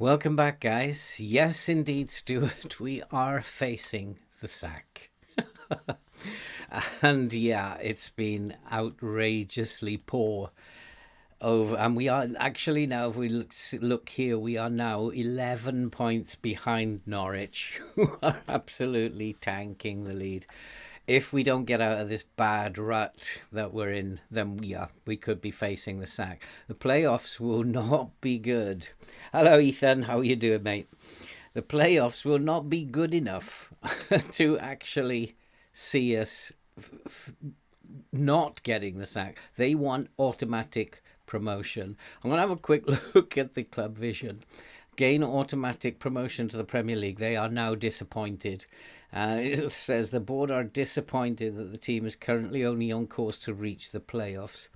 Welcome back, guys. Yes, indeed, Stuart, we are facing the sack. And yeah, it's been outrageously poor over, and we are actually now, if we look here, we are now 11 points behind Norwich, who are absolutely tanking the lead. If we don't get out of this bad rut that we're in, then we could be facing the sack. The playoffs will not be good. Hello, Ethan. How are you doing, mate? The playoffs will not be good enough to actually see us not getting the sack. They want automatic promotion. I'm going to have a quick look at the club vision. Gain automatic promotion to the Premier League. They are now disappointed. It says the board are disappointed that the team is currently only on course to reach the playoffs.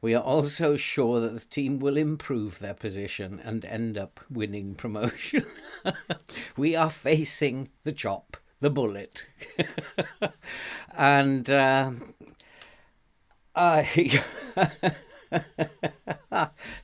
We are also sure that the team will improve their position and end up winning promotion. We are facing the chop, the bullet. And I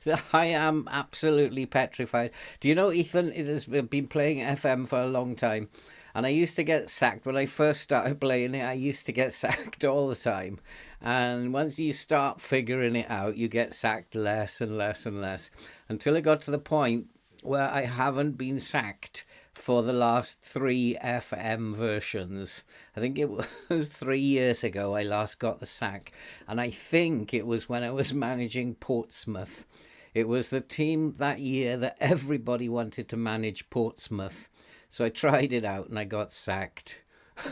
so I am absolutely petrified. Do you know, Ethan, it has been playing FM for a long time. And I used to get sacked when I first started playing it. I used to get sacked all the time. And once you start figuring it out, you get sacked less and less and less until it got to the point where I haven't been sacked for the last three FM versions. I think it was 3 years ago I last got the sack. And I think it was when I was managing Portsmouth. It was the team that year that everybody wanted to manage Portsmouth. So I tried it out and I got sacked.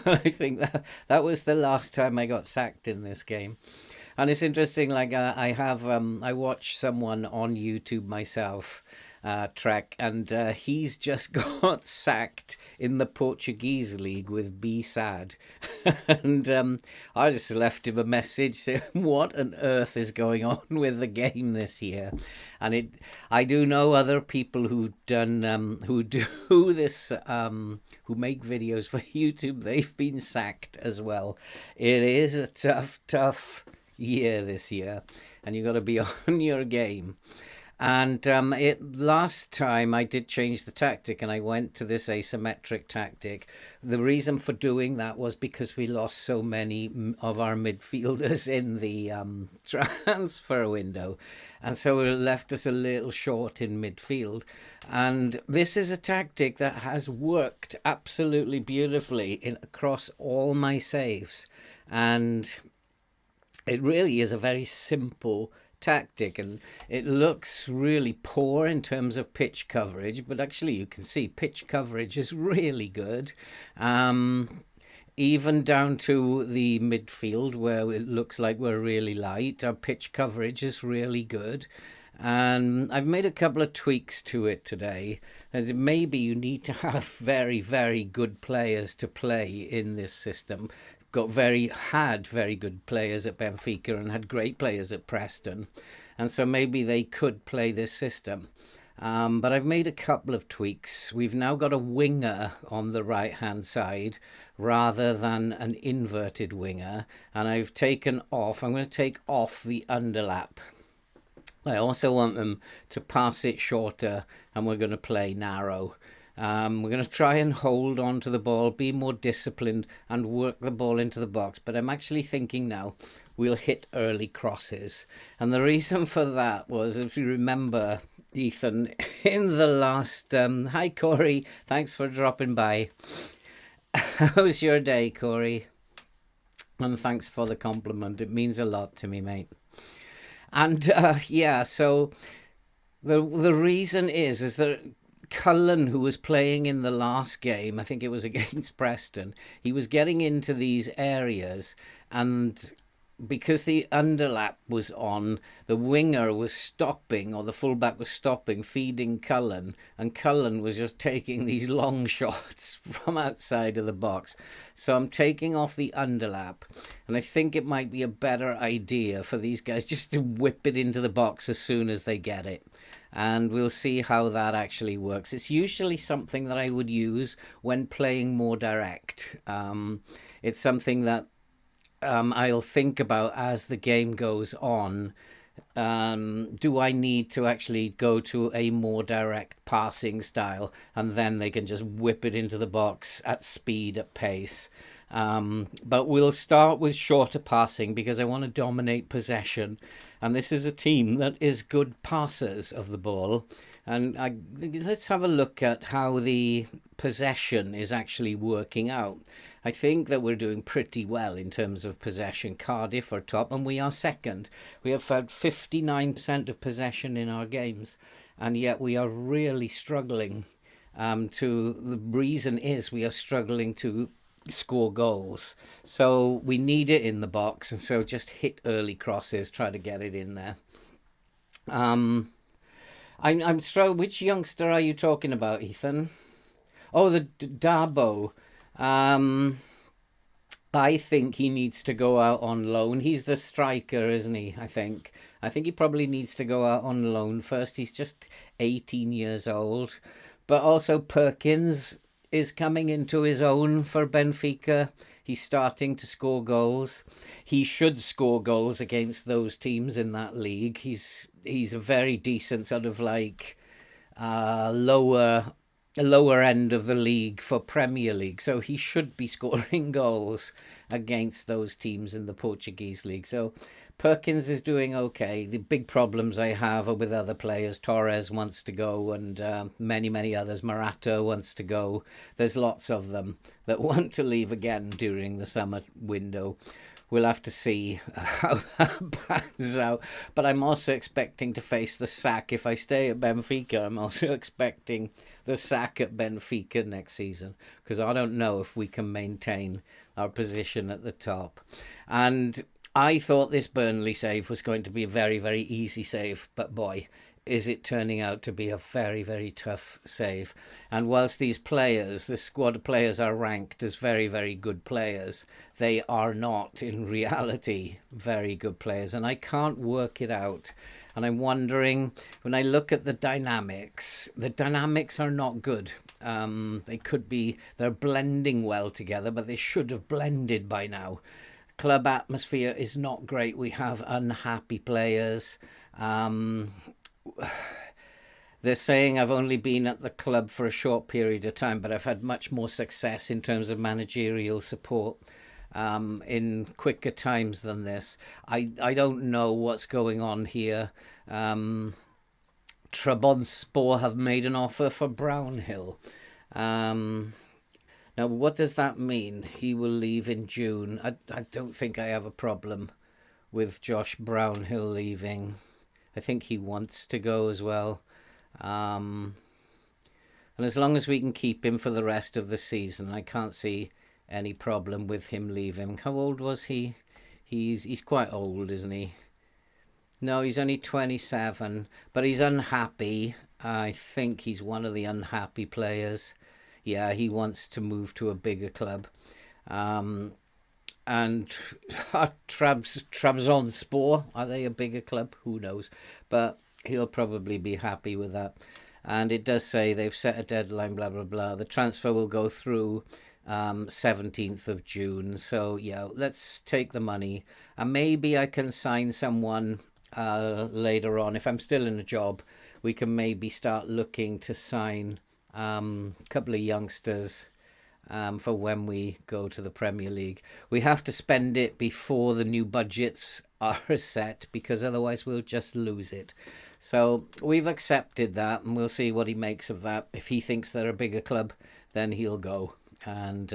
I think that was the last time I got sacked in this game. And it's interesting, like I watched someone on YouTube myself, Trek, and he's just got sacked in the Portuguese league with B Sad. And I just left him a message saying, what on earth is going on with the game this year? And I do know other people who do this, who make videos for YouTube. They've been sacked as well. It is a tough year this year, and you got to be on your game. And last time I did change the tactic and I went to this asymmetric tactic. The reason for doing that was because we lost so many of our midfielders in the transfer window. And so it left us a little short in midfield. And this is a tactic that has worked absolutely beautifully across all my saves. And it really is a very simple tactic, and it looks really poor in terms of pitch coverage, but actually you can see pitch coverage is really good, even down to the midfield where it looks like we're really light. Our pitch coverage is really good, and I've made a couple of tweaks to it today. As maybe you need to have very, very good players to play in this system. Had very good players at Benfica and had great players at Preston, and so maybe they could play this system. But I've made a couple of tweaks. We've now got a winger on the right hand side rather than an inverted winger, and I'm going to take off the underlap. I also want them to pass it shorter, and we're going to play narrow. We're going to try and hold on to the ball, be more disciplined, and work the ball into the box. But I'm actually thinking now we'll hit early crosses. And the reason for that was, if you remember, Ethan, in the last... hi, Corey. Thanks for dropping by. How's your day, Corey? And thanks for the compliment. It means a lot to me, mate. And, so the reason is that Cullen, who was playing in the last game, I think it was against Preston, he was getting into these areas, and because the underlap was on, the winger was stopping, or the fullback was stopping, feeding Cullen, and Cullen was just taking these long shots from outside of the box. So I'm taking off the underlap, and I think it might be a better idea for these guys just to whip it into the box as soon as they get it. And we'll see how that actually works. It's usually something that I would use when playing more direct. It's something that I'll think about as the game goes on Do I need to actually go to a more direct passing style, and then they can just whip it into the box at speed, at pace? But we'll start with shorter passing because I want to dominate possession. And this is a team that is good passers of the ball. And let's have a look at how the possession is actually working out. I think that we're doing pretty well in terms of possession. Cardiff are top and we are second. We have had 59% of possession in our games, and yet we are really struggling. The reason is we are struggling to score goals. So we need it in the box, and so just hit early crosses, try to get it in there. I'm struggling. Which youngster are you talking about, Ethan? Oh, the Darbo. I think he needs to go out on loan. He's the striker, isn't he? I think. I think he probably needs to go out on loan first. He's just 18 years old. But also Perkins is coming into his own for Benfica. He's starting to score goals. He should score goals against those teams in that league. He's a very decent sort of like lower end of the league for Premier League. So he should be scoring goals against those teams in the Portuguese league. So Perkins is doing okay. The big problems I have are with other players. Torres wants to go, and many others. Morata wants to go. There's lots of them that want to leave again during the summer window. We'll have to see how that pans out. But I'm also expecting to face the sack if I stay at Benfica. I'm also expecting the sack at Benfica next season, because I don't know if we can maintain our position at the top. And I thought this Burnley save was going to be a very, very easy save, but boy, is it turning out to be a very, very tough save. And whilst these players, the squad of players, are ranked as very, very good players, they are not in reality very good players. And I can't work it out. And I'm wondering, when I look at the dynamics are not good. They're blending well together, but they should have blended by now. Club atmosphere is not great. We have unhappy players. They're saying I've only been at the club for a short period of time, but I've had much more success in terms of managerial support in quicker times than this. I don't know what's going on here. Trabzonspor have made an offer for Brownhill. Now, what does that mean? He will leave in June. I don't think I have a problem with Josh Brownhill leaving. I think he wants to go as well. And as long as we can keep him for the rest of the season, I can't see any problem with him leaving. How old was he? He's quite old, isn't he? No, he's only 27, but he's unhappy. I think he's one of the unhappy players. Yeah, he wants to move to a bigger club. And Trabzonspor, are they a bigger club? Who knows? But he'll probably be happy with that. And it does say they've set a deadline, blah, blah, blah. The transfer will go through 17th of June. So, yeah, let's take the money. And maybe I can sign someone later on. If I'm still in a job, we can maybe start looking to sign a couple of youngsters for when we go to the Premier League. We have to spend it before the new budgets are set, because otherwise we'll just lose it. So we've accepted that, and we'll see what he makes of that. If he thinks they're a bigger club, then he'll go. And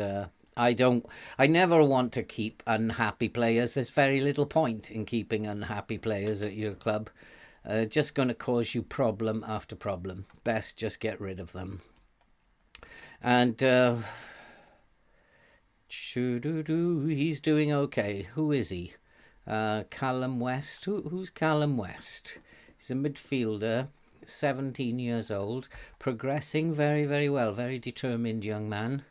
I never want to keep unhappy players. There's very little point in keeping unhappy players at your club. Just going to cause you problem after problem. Best just get rid of them. And he's doing okay. Who is he? Callum West. Who's Callum West? He's a midfielder, 17 years old, progressing very, very well. Very determined young man.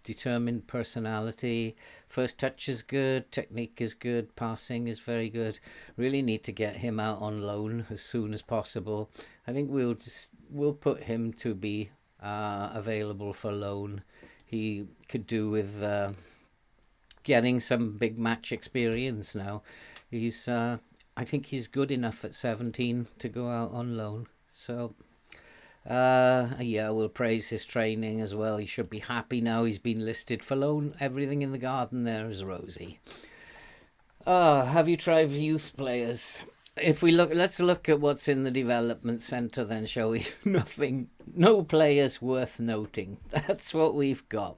Determined personality. First touch is good, technique is good, passing is very good. Really need to get him out on loan as soon as possible. I think we'll put him to be available for loan. He could do with getting some big match experience now. He's I think he's good enough at 17 to go out on loan. So, yeah, we'll praise his training as well. He should be happy now he's been listed for loan. Everything in the garden there is rosy. Have you tried youth players? If we look, let's look at what's in the development centre then, shall we? Nothing, no players worth noting. That's what we've got.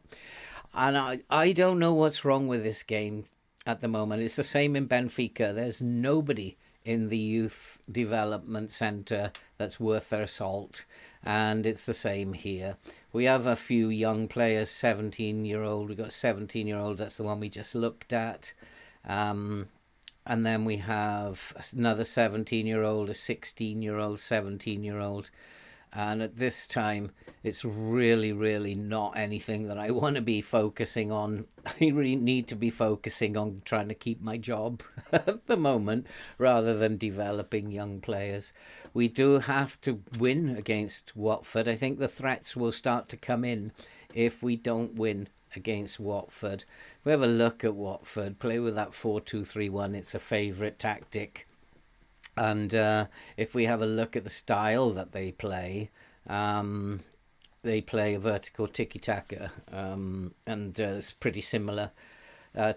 And I don't know what's wrong with this game at the moment. It's the same in Benfica. There's nobody in the youth development centre that's worth their salt. And it's the same here. We have a few young players, 17-year-old. We've got a 17-year-old. That's the one we just looked at. And then we have another 17-year-old, a 16-year-old, 17-year-old. And at this time, it's really, really not anything that I want to be focusing on. I really need to be focusing on trying to keep my job at the moment rather than developing young players. We do have to win against Watford. I think the threats will start to come in if we don't win against Watford. If we have a look at Watford, play with that 4-2-3-1. It's a favourite tactic. And if we have a look at the style that they play a vertical tiki-taka, and it's pretty similar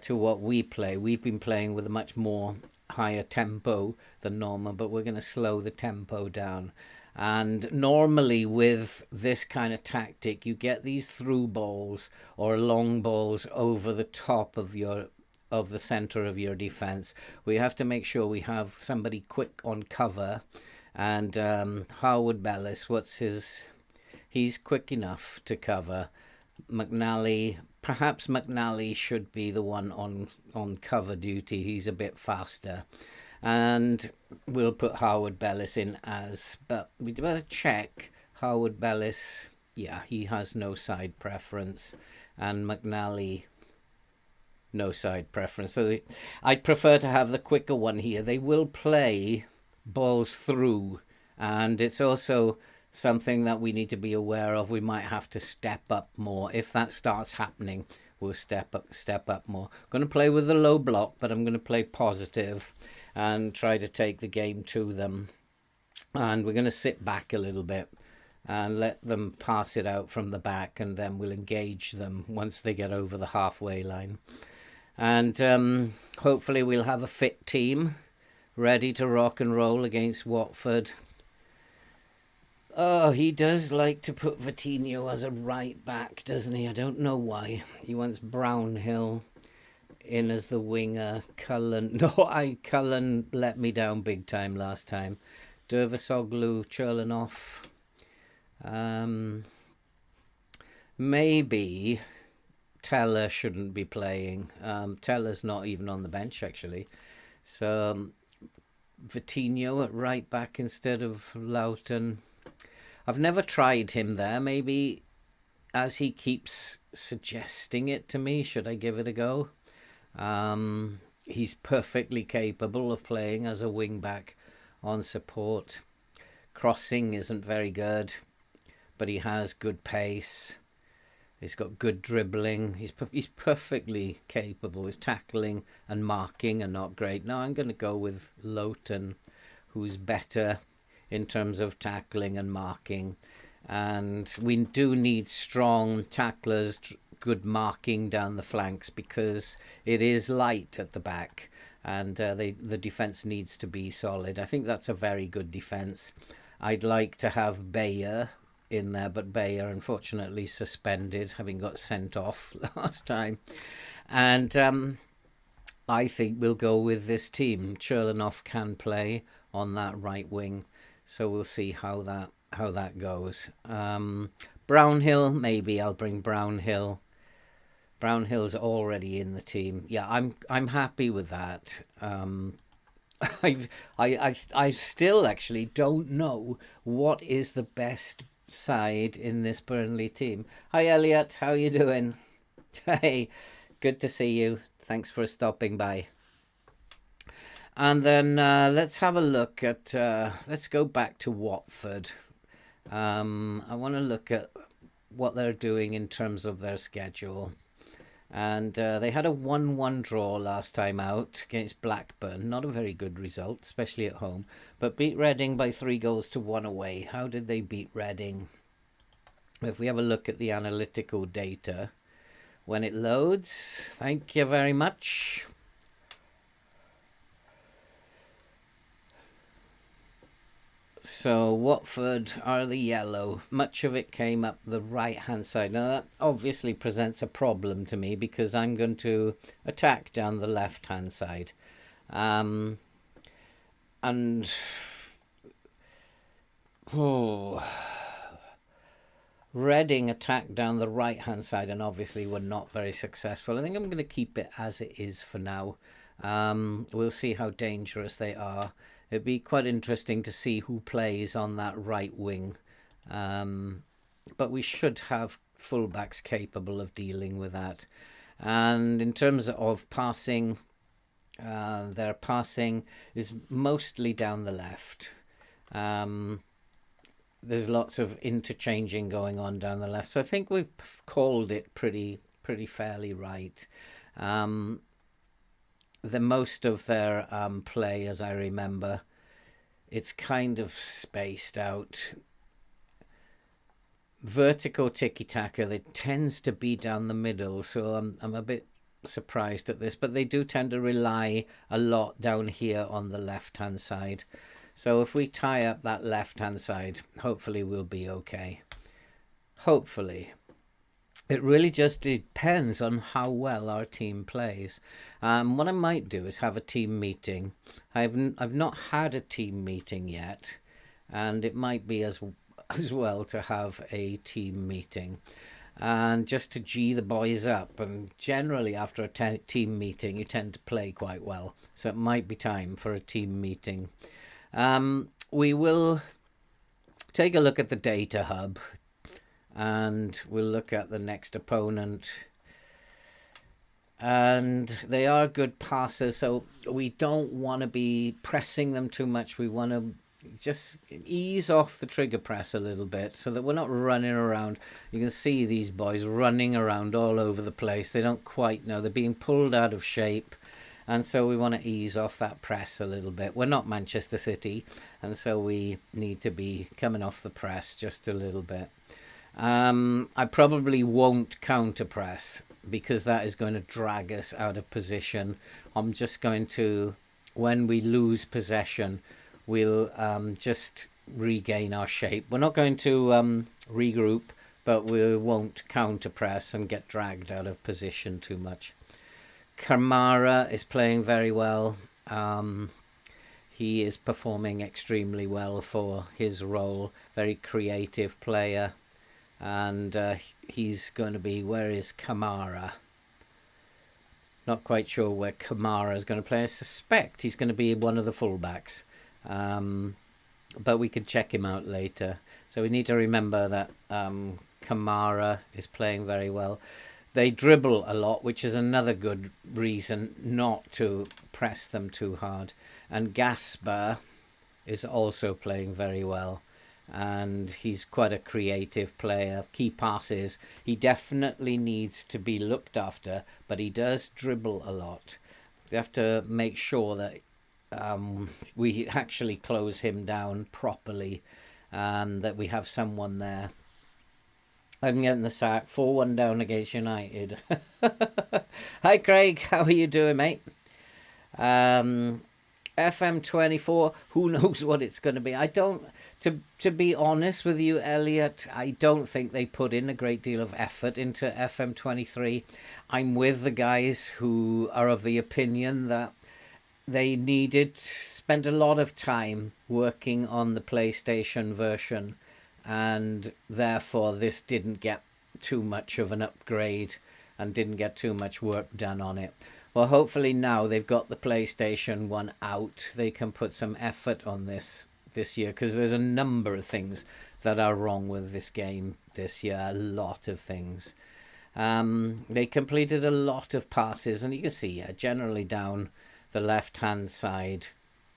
to what we play. We've been playing with a much more higher tempo than normal, but we're going to slow the tempo down. And normally with this kind of tactic, you get these through balls or long balls over the top of the center of your defense. We have to make sure we have somebody quick on cover. And Harwood Bellis, he's quick enough to cover. Perhaps McNally should be the one on cover duty. He's a bit faster. And we'll put Harwood Bellis in but we'd better check Harwood Bellis. Yeah, he has no side preference. And McNally, no side preference. So I'd prefer to have the quicker one here. They will play balls through, and it's also something that we need to be aware of. We might have to step up more. If that starts happening, we'll step up more. I'm going to play with the low block, but I'm going to play positive and try to take the game to them. And we're going to sit back a little bit and let them pass it out from the back, and then we'll engage them once they get over the halfway line. And hopefully we'll have a fit team ready to rock and roll against Watford. Oh, he does like to put Vitinho as a right back, doesn't he? I don't know why. He wants Brownhill in as the winger. Cullen let me down big time last time. Dervisoglu, Cherlanov. Maybe Teller shouldn't be playing. Teller's not even on the bench, actually. So Vitinho at right back instead of Loughton. I've never tried him there. Maybe as he keeps suggesting it to me, should I give it a go? He's perfectly capable of playing as a wing back on support. Crossing isn't very good, but he has good pace. He's got good dribbling. He's perfectly capable. His tackling and marking are not great. Now I'm going to go with Loughton, who's better in terms of tackling and marking. And we do need strong tacklers, good marking down the flanks, because it is light at the back, and the defence needs to be solid. I think that's a very good defence. I'd like to have Bayer in there, but Bayer unfortunately suspended, having got sent off last time. And I think we'll go with this team. Cherlanov can play on that right wing, so we'll see how that goes. Brownhill, maybe I'll bring Brownhill. Brownhill's already in the team. Yeah, I'm happy with that. I still actually don't know what is the best side in this Burnley team. Hi Elliot, how you doing? Hey, good to see you. Thanks for stopping by. And then let's have a look at, let's go back to Watford. I want to look at what they're doing in terms of their schedule. And they had a 1-1 draw last time out against Blackburn. Not a very good result, especially at home. But beat Reading by 3-1 away. How did they beat Reading? If we have a look at the analytical data, when it loads, thank you very much. So Watford are the yellow. Much of it came up the right-hand side. Now that obviously presents a problem to me because I'm going to attack down the left-hand side. And Reading attacked down the right-hand side and obviously were not very successful. I think I'm going to keep it as it is for now. We'll see how dangerous they are. It'd be quite interesting to see who plays on that right wing. But we should have fullbacks capable of dealing with that. And in terms of passing, their passing is mostly down the left. There's lots of interchanging going on down the left. So I think we've called it pretty fairly right. The most of their play, as I remember, it's kind of spaced out. Vertical tiki-taka, that tends to be down the middle, so I'm a bit surprised at this, but they do tend to rely a lot down here on the left-hand side. So if we tie up that left-hand side, hopefully we'll be okay. Hopefully. It really just depends on how well our team plays. What I might do is have a team meeting. I've not had a team meeting yet, and it might be as well to have a team meeting, and just to G the boys up. And generally, after a team meeting, you tend to play quite well. So it might be time for a team meeting. We will take a look at the data hub. And we'll look at the next opponent. And they are good passers, so we don't want to be pressing them too much. We want to just ease off the trigger press a little bit so that we're not running around. You can see these boys running around all over the place. They don't quite know. They're being pulled out of shape. And so we want to ease off that press a little bit. We're not Manchester City, and so we need to be coming off the press just a little bit. I probably won't counter press because that is going to drag us out of position. I'm just going to, when we lose possession, we'll just regain our shape. We're not going to regroup, but we won't counter press and get dragged out of position too much. Kamara is playing very well. He is performing extremely well for his role. Very creative player. And he's going to be, where is Kamara? Not quite sure where Kamara is going to play. I suspect he's going to be one of the fullbacks. But we can check him out later. So we need to remember that Kamara is playing very well. They dribble a lot, which is another good reason not to press them too hard. And Gasper is also playing very well. And he's quite a creative player. Key passes, he definitely needs to be looked after, but he does dribble a lot. We have to make sure that we actually close him down properly and that we have someone there. I'm getting the sack. 4-1 down against United. Hi Craig, how are you doing, mate? FM24, who knows what it's going to be. I don't, to be honest with you, Elliot, I don't think they put in a great deal of effort into FM23. I'm with the guys who are of the opinion that they spent a lot of time working on the PlayStation version, and therefore this didn't get too much of an upgrade and didn't get too much work done on it. Well, hopefully now they've got the PlayStation 1 out, they can put some effort on this year, because there's a number of things that are wrong with this game this year, a lot of things. They completed a lot of passes, and you can see generally down the left-hand side,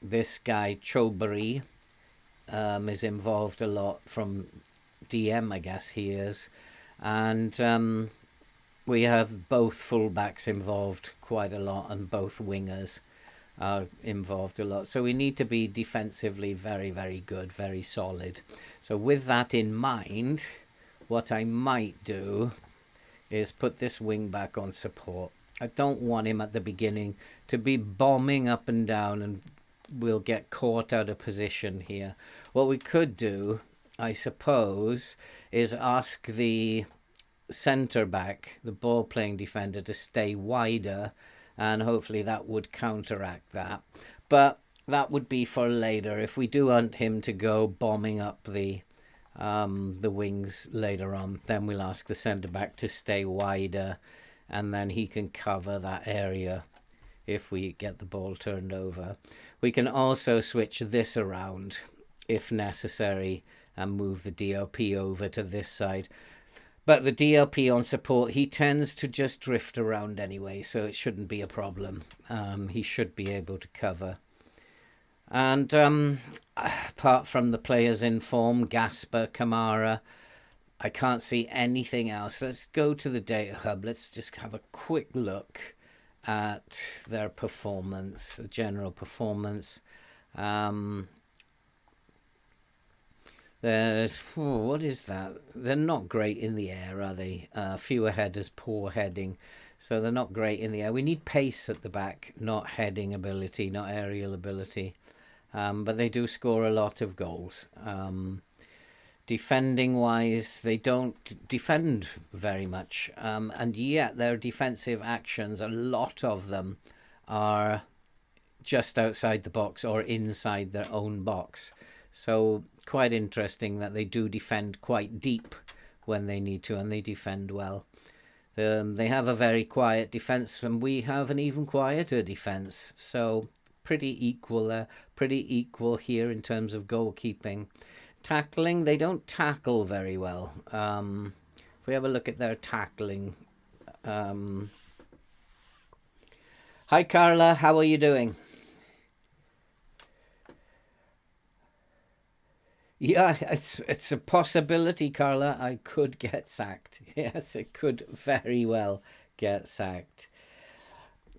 this guy, Chobari, is involved a lot from DM, I guess he is. And we have both fullbacks involved quite a lot, and both wingers are involved a lot. So we need to be defensively very, very good, very solid. So with that in mind, what I might do is put this wing back on support. I don't want him at the beginning to be bombing up and down, and we'll get caught out of position here. What we could do, I suppose, is ask the centre back, the ball playing defender, to stay wider, and hopefully that would counteract that. But that would be for later. If we do want him to go bombing up the wings later on, then we'll ask the centre back to stay wider, and then he can cover that area if we get the ball turned over. We can also switch this around if necessary and move the DLP over to this side. But the DLP on support, he tends to just drift around anyway, so it shouldn't be a problem. He should be able to cover. And apart from the players in form, Gasper, Kamara, I can't see anything else. Let's go to the data hub. Let's just have a quick look at their performance, the general performance. What is that? They're not great in the air, are they? Fewer headers, poor heading. So they're not great in the air. We need pace at the back, not heading ability, not aerial ability. But they do score a lot of goals. Defending-wise, they don't defend very much. And yet their defensive actions, a lot of them are just outside the box or inside their own box. So quite interesting that they do defend quite deep when they need to, and they defend well. They have a very quiet defence, and we have an even quieter defence. So pretty equal there, pretty equal here in terms of goalkeeping. Tackling, they don't tackle very well. If we have a look at their tackling. Hi Carla, how are you doing? Yeah, it's a possibility, Carla. I could get sacked. Yes, it could very well get sacked.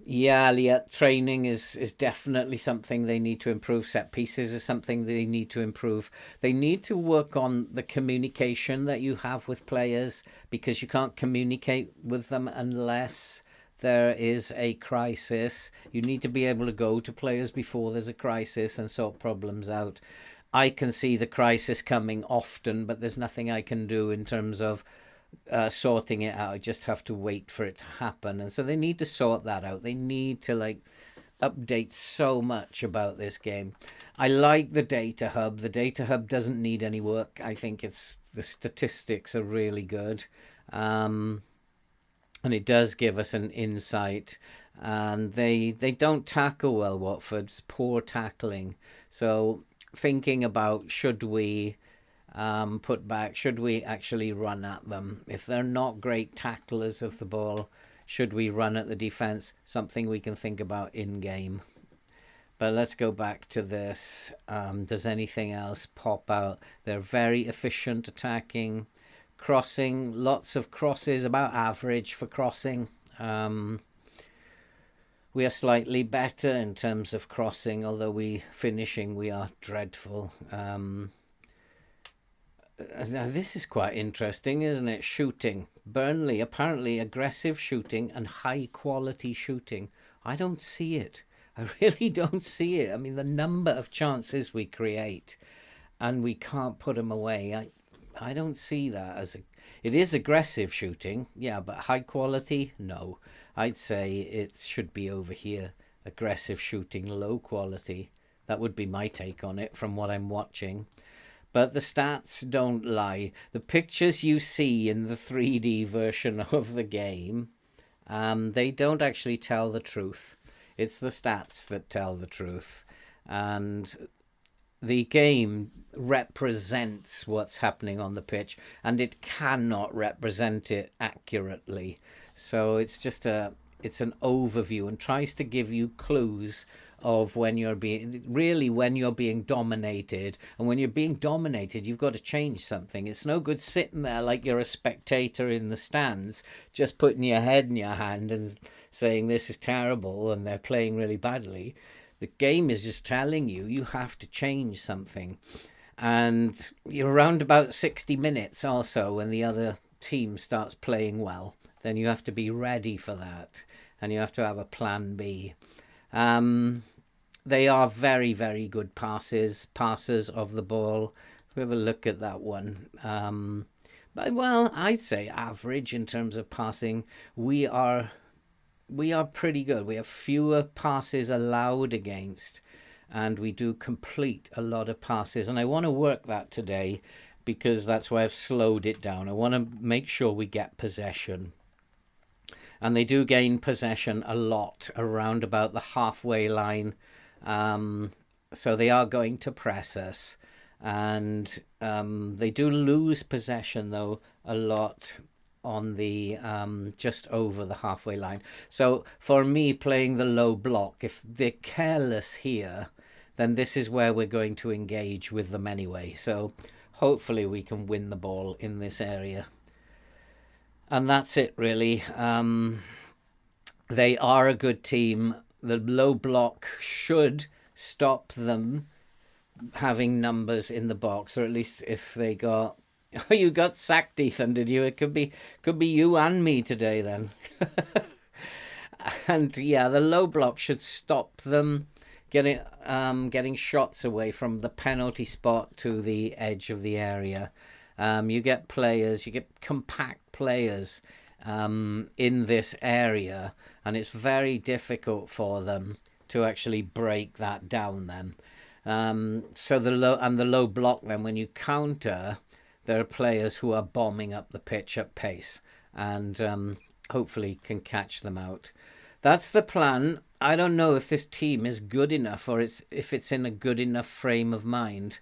Yeah, training is definitely something they need to improve. Set pieces is something they need to improve. They need to work on the communication that you have with players, because you can't communicate with them unless there is a crisis. You need to be able to go to players before there's a crisis and sort problems out. I can see the crisis coming often, but there's nothing I can do in terms of sorting it out. I just have to wait for it to happen. And so they need to sort that out. They need to update so much about this game. I like the data hub. The data hub doesn't need any work. I think the statistics are really good. And it does give us an insight. And they don't tackle well, Watford. It's poor tackling. So thinking about, should we put back, should we actually run at them? If they're not great tacklers of the ball, should we run at the defence? Something we can think about in game. But let's go back to this. Does anything else pop out? They're very efficient attacking. Crossing, lots of crosses, about average for crossing. We are slightly better in terms of crossing, although we are dreadful. Now this is quite interesting, isn't it? Shooting. Burnley, apparently aggressive shooting and high quality shooting. I don't see it. I really don't see it. I mean, the number of chances we create and we can't put them away. I don't see that as it is aggressive shooting, yeah, but high quality, no. I'd say it should be over here. Aggressive shooting, low quality. That would be my take on it from what I'm watching. But the stats don't lie. The pictures you see in the 3D version of the game, they don't actually tell the truth. It's the stats that tell the truth. And the game represents what's happening on the pitch, and it cannot represent it accurately. So it's just it's an overview and tries to give you clues of when you're being dominated. And when you're being dominated, you've got to change something. It's no good sitting there like you're a spectator in the stands, just putting your head in your hand and saying this is terrible and they're playing really badly. The game is just telling you you have to change something. And you're around about 60 minutes or so when the other team starts playing well. Then you have to be ready for that. And you have to have a plan B. They are very, very good passers of the ball. We have a look at that one. Well, I'd say average in terms of passing. We are pretty good. We have fewer passes allowed against, and we do complete a lot of passes. And I want to work that today because that's why I've slowed it down. I want to make sure we get possession. And they do gain possession a lot around about the halfway line. So they are going to press us. And they do lose possession, though, a lot on the just over the halfway line. So for me, playing the low block, if they're careless here, then this is where we're going to engage with them anyway. So hopefully we can win the ball in this area. And that's it, really. They are a good team. The low block should stop them having numbers in the box, or at least if they got... Oh, you got sacked, Ethan, did you? It could be you and me today then. And yeah, the low block should stop them getting shots away from the penalty spot to the edge of the area. You get compact players in this area, and it's very difficult for them to actually break that down then. So the low block then, when you counter, there are players who are bombing up the pitch at pace and hopefully can catch them out. That's the plan. I don't know if this team is good enough or if it's in a good enough frame of mind.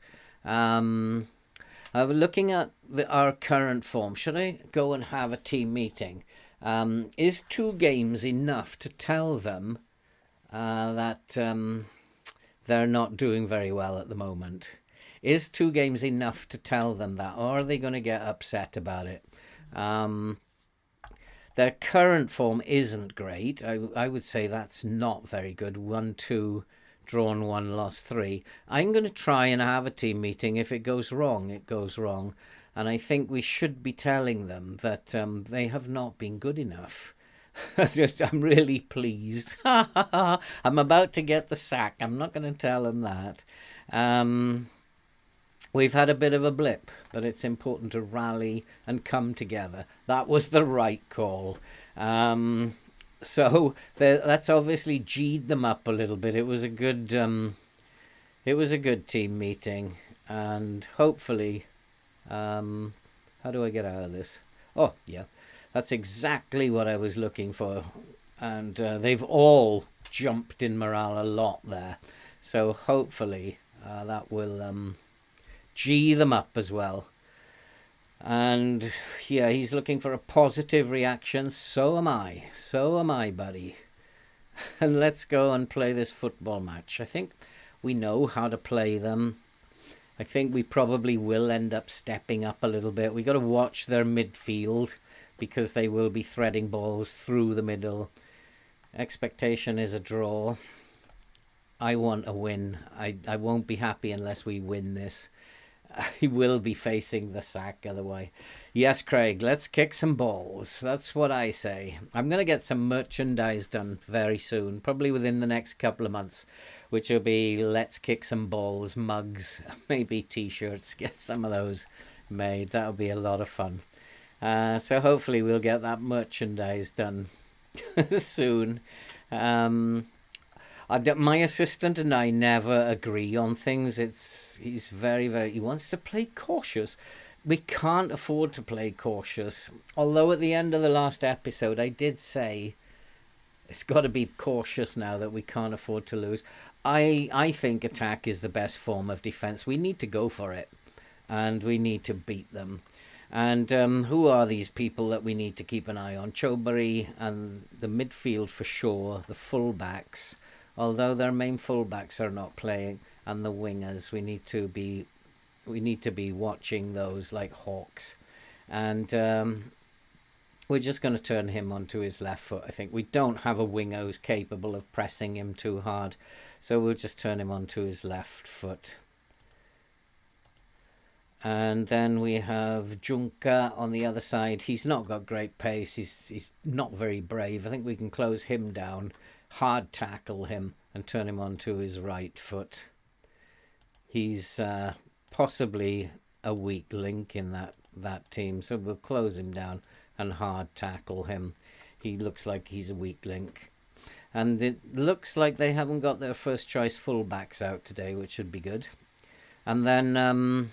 Looking at our current form, should I go and have a team meeting? Is 2 games enough to tell them that they're not doing very well at the moment? Is 2 games enough to tell them that, or are they going to get upset about it? Their current form isn't great. I would say that's not very good. 1-2, drawn 1, lost 3. I'm going to try and have a team meeting. If it goes wrong, it goes wrong. And I think we should be telling them that they have not been good enough. I'm really pleased. I'm about to get the sack. I'm not going to tell them that. We've had a bit of a blip, but it's important to rally and come together. That was the right call. So that's obviously G'd them up a little bit. It was a good team meeting, and hopefully, how do I get out of this? Oh yeah, that's exactly what I was looking for, and they've all jumped in morale a lot there. So hopefully that will G them up as well. And yeah, he's looking for a positive reaction. So am I, buddy. And let's go and play this football match. I think we know how to play them. I think we probably will end up stepping up a little bit. We got to watch their midfield because they will be threading balls through the middle. Expectation is a draw. I want a win. I won't be happy unless we win this. He will be facing the sack otherwise. Yes, Craig, let's kick some balls. That's what I say. I'm going to get some merchandise done very soon, probably within the next couple of months, which will be let's kick some balls, mugs, maybe T-shirts, get some of those made. That'll be a lot of fun. So hopefully we'll get that merchandise done soon. My assistant and I never agree on things. He's very, he wants to play cautious. We can't afford to play cautious. Although at the end of the last episode, I did say it's got to be cautious now that we can't afford to lose. I think attack is the best form of defense. We need to go for it, and we need to beat them. And who are these people that we need to keep an eye on? Chobury and the midfield for sure, the fullbacks, although their main fullbacks are not playing, and the wingers. We need to be watching those like hawks. And we're just going to turn him onto his left foot. I think we don't have a winger who's capable of pressing him too hard, so we'll just turn him onto his left foot. And then we have Junker on the other side. He's not got great pace. He's not very brave. I think we can close him down, hard tackle him, and turn him onto his right foot. He's possibly a weak link in that team, so we'll close him down and hard tackle him. He looks like he's a weak link. And it looks like they haven't got their first choice fullbacks out today, which should be good. And then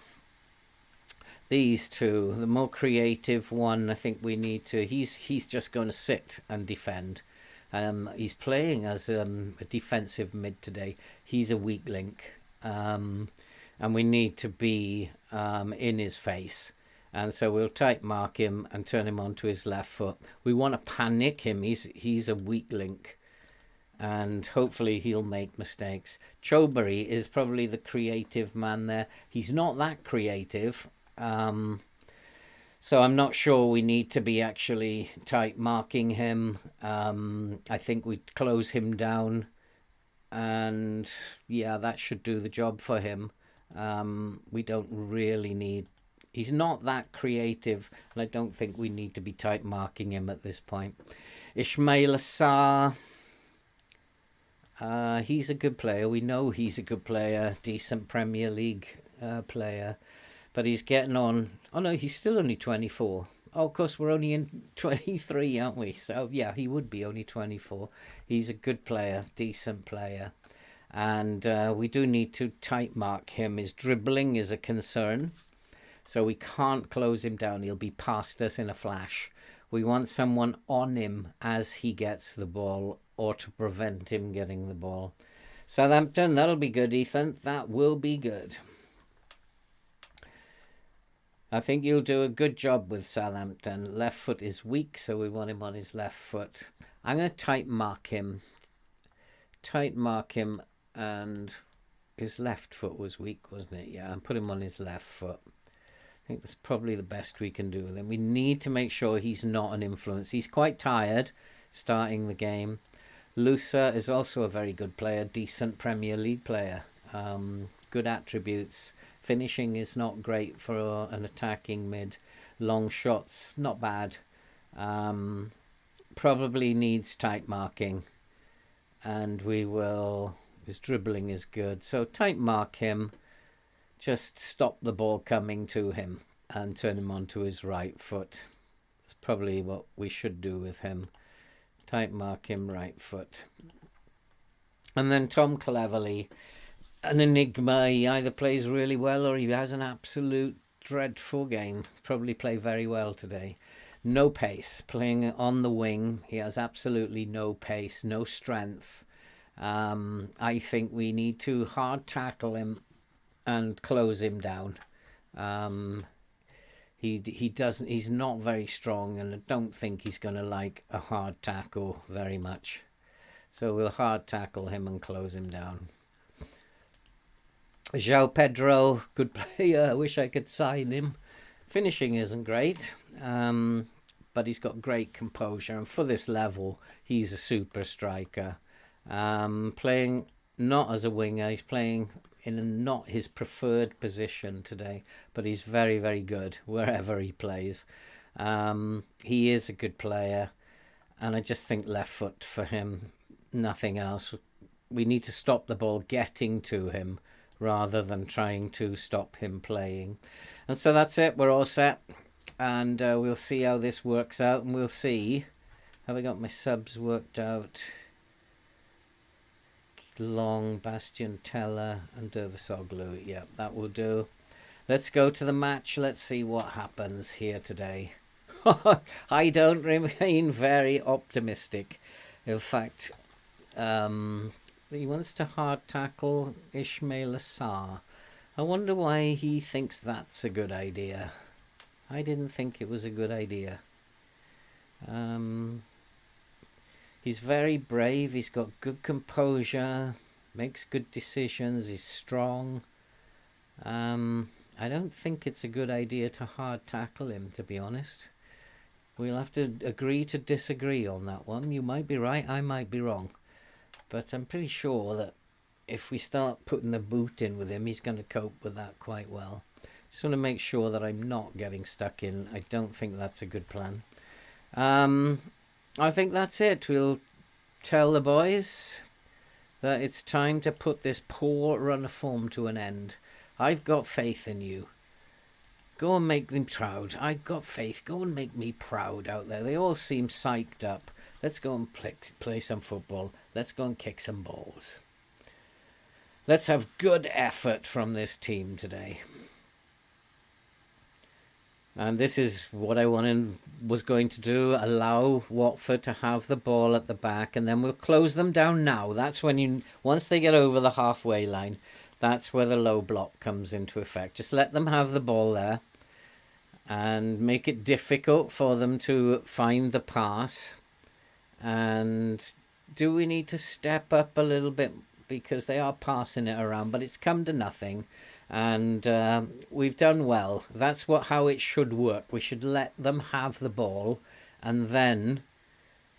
these two, the more creative one, I think we need to... He's just going to sit and defend. He's playing as a defensive mid today. He's a weak link. And we need to be in his face. And so we'll tight mark him and turn him onto his left foot. We want to panic him. He's a weak link. And hopefully he'll make mistakes. Chobury is probably the creative man there. He's not that creative. So I'm not sure we need to be actually tight marking him. I think we close him down. And yeah, that should do the job for him. We don't really need... He's not that creative, and I don't think we need to be tight marking him at this point. Ismail Assar, he's a good player. We know he's a good player, decent Premier League player, but he's getting on. Oh no, he's still only 24. Oh, of course, we're only in 23, aren't we? So yeah, he would be only 24. He's a good player, decent player. And we do need to tight mark him. His dribbling is a concern. So we can't close him down. He'll be past us in a flash. We want someone on him as he gets the ball or to prevent him getting the ball. Southampton, that'll be good, Ethan. That will be good. I think you'll do a good job with Southampton. Left foot is weak, so we want him on his left foot. I'm going to tight mark him. Tight mark him, and his left foot was weak, wasn't it? Yeah, and put him on his left foot. I think that's probably the best we can do with him. We need to make sure he's not an influence. He's quite tired starting the game. Lusa is also a very good player, decent Premier League player. Good attributes. Finishing is not great for an attacking mid. Long shots, not bad. Probably needs tight marking. And we will... His dribbling is good. So tight mark him. Just stop the ball coming to him and turn him onto his right foot. That's probably what we should do with him. Tight mark him right foot. And then Tom Cleverley, an enigma. He either plays really well or he has an absolute dreadful game. Probably play very well today. No pace. Playing on the wing. He has absolutely no pace, no strength. I think we need to hard tackle him and close him down. He's not very strong, and I don't think he's going to like a hard tackle very much. So we'll hard tackle him and close him down. João Pedro, good player. I wish I could sign him. Finishing isn't great, but he's got great composure, and for this level, he's a super striker. Playing not as a winger, he's playing in not his preferred position today, but he's very, very good wherever he plays. He is a good player, and I just think left foot for him, nothing else. We need to stop the ball getting to him rather than trying to stop him playing. And so that's it, we're all set, and we'll see how this works out, and we'll see. Have I got my subs worked out? Long, Bastian Teller and Dervisoglu. Yeah, that will do. Let's go to the match. Let's see what happens here today. I don't remain very optimistic. In fact, he wants to hard tackle Ismail Assar. I wonder why he thinks that's a good idea. I didn't think it was a good idea. He's very brave. He's got good composure, makes good decisions. He's strong. I don't think it's a good idea to hard tackle him, to be honest. We'll have to agree to disagree on that one. You might be right, I might be wrong. But I'm pretty sure that if we start putting the boot in with him, he's going to cope with that quite well. Just want to make sure that I'm not getting stuck in. I don't think that's a good plan. I think that's it. We'll tell the boys that it's time to put this poor run of form to an end. I've got faith in you. Go and make them proud. I've got faith. Go and make me proud out there. They all seem psyched up. Let's go and play some football. Let's go and kick some balls. Let's have good effort from this team today. And this is what I was going to do. Allow Watford to have the ball at the back, and then we'll close them down now. That's when once they get over the halfway line, that's where the low block comes into effect. Just let them have the ball there and make it difficult for them to find the pass. And do we need to step up a little bit, because they are passing it around, but it's come to nothing. And we've done well. That's how it should work. We should let them have the ball, and then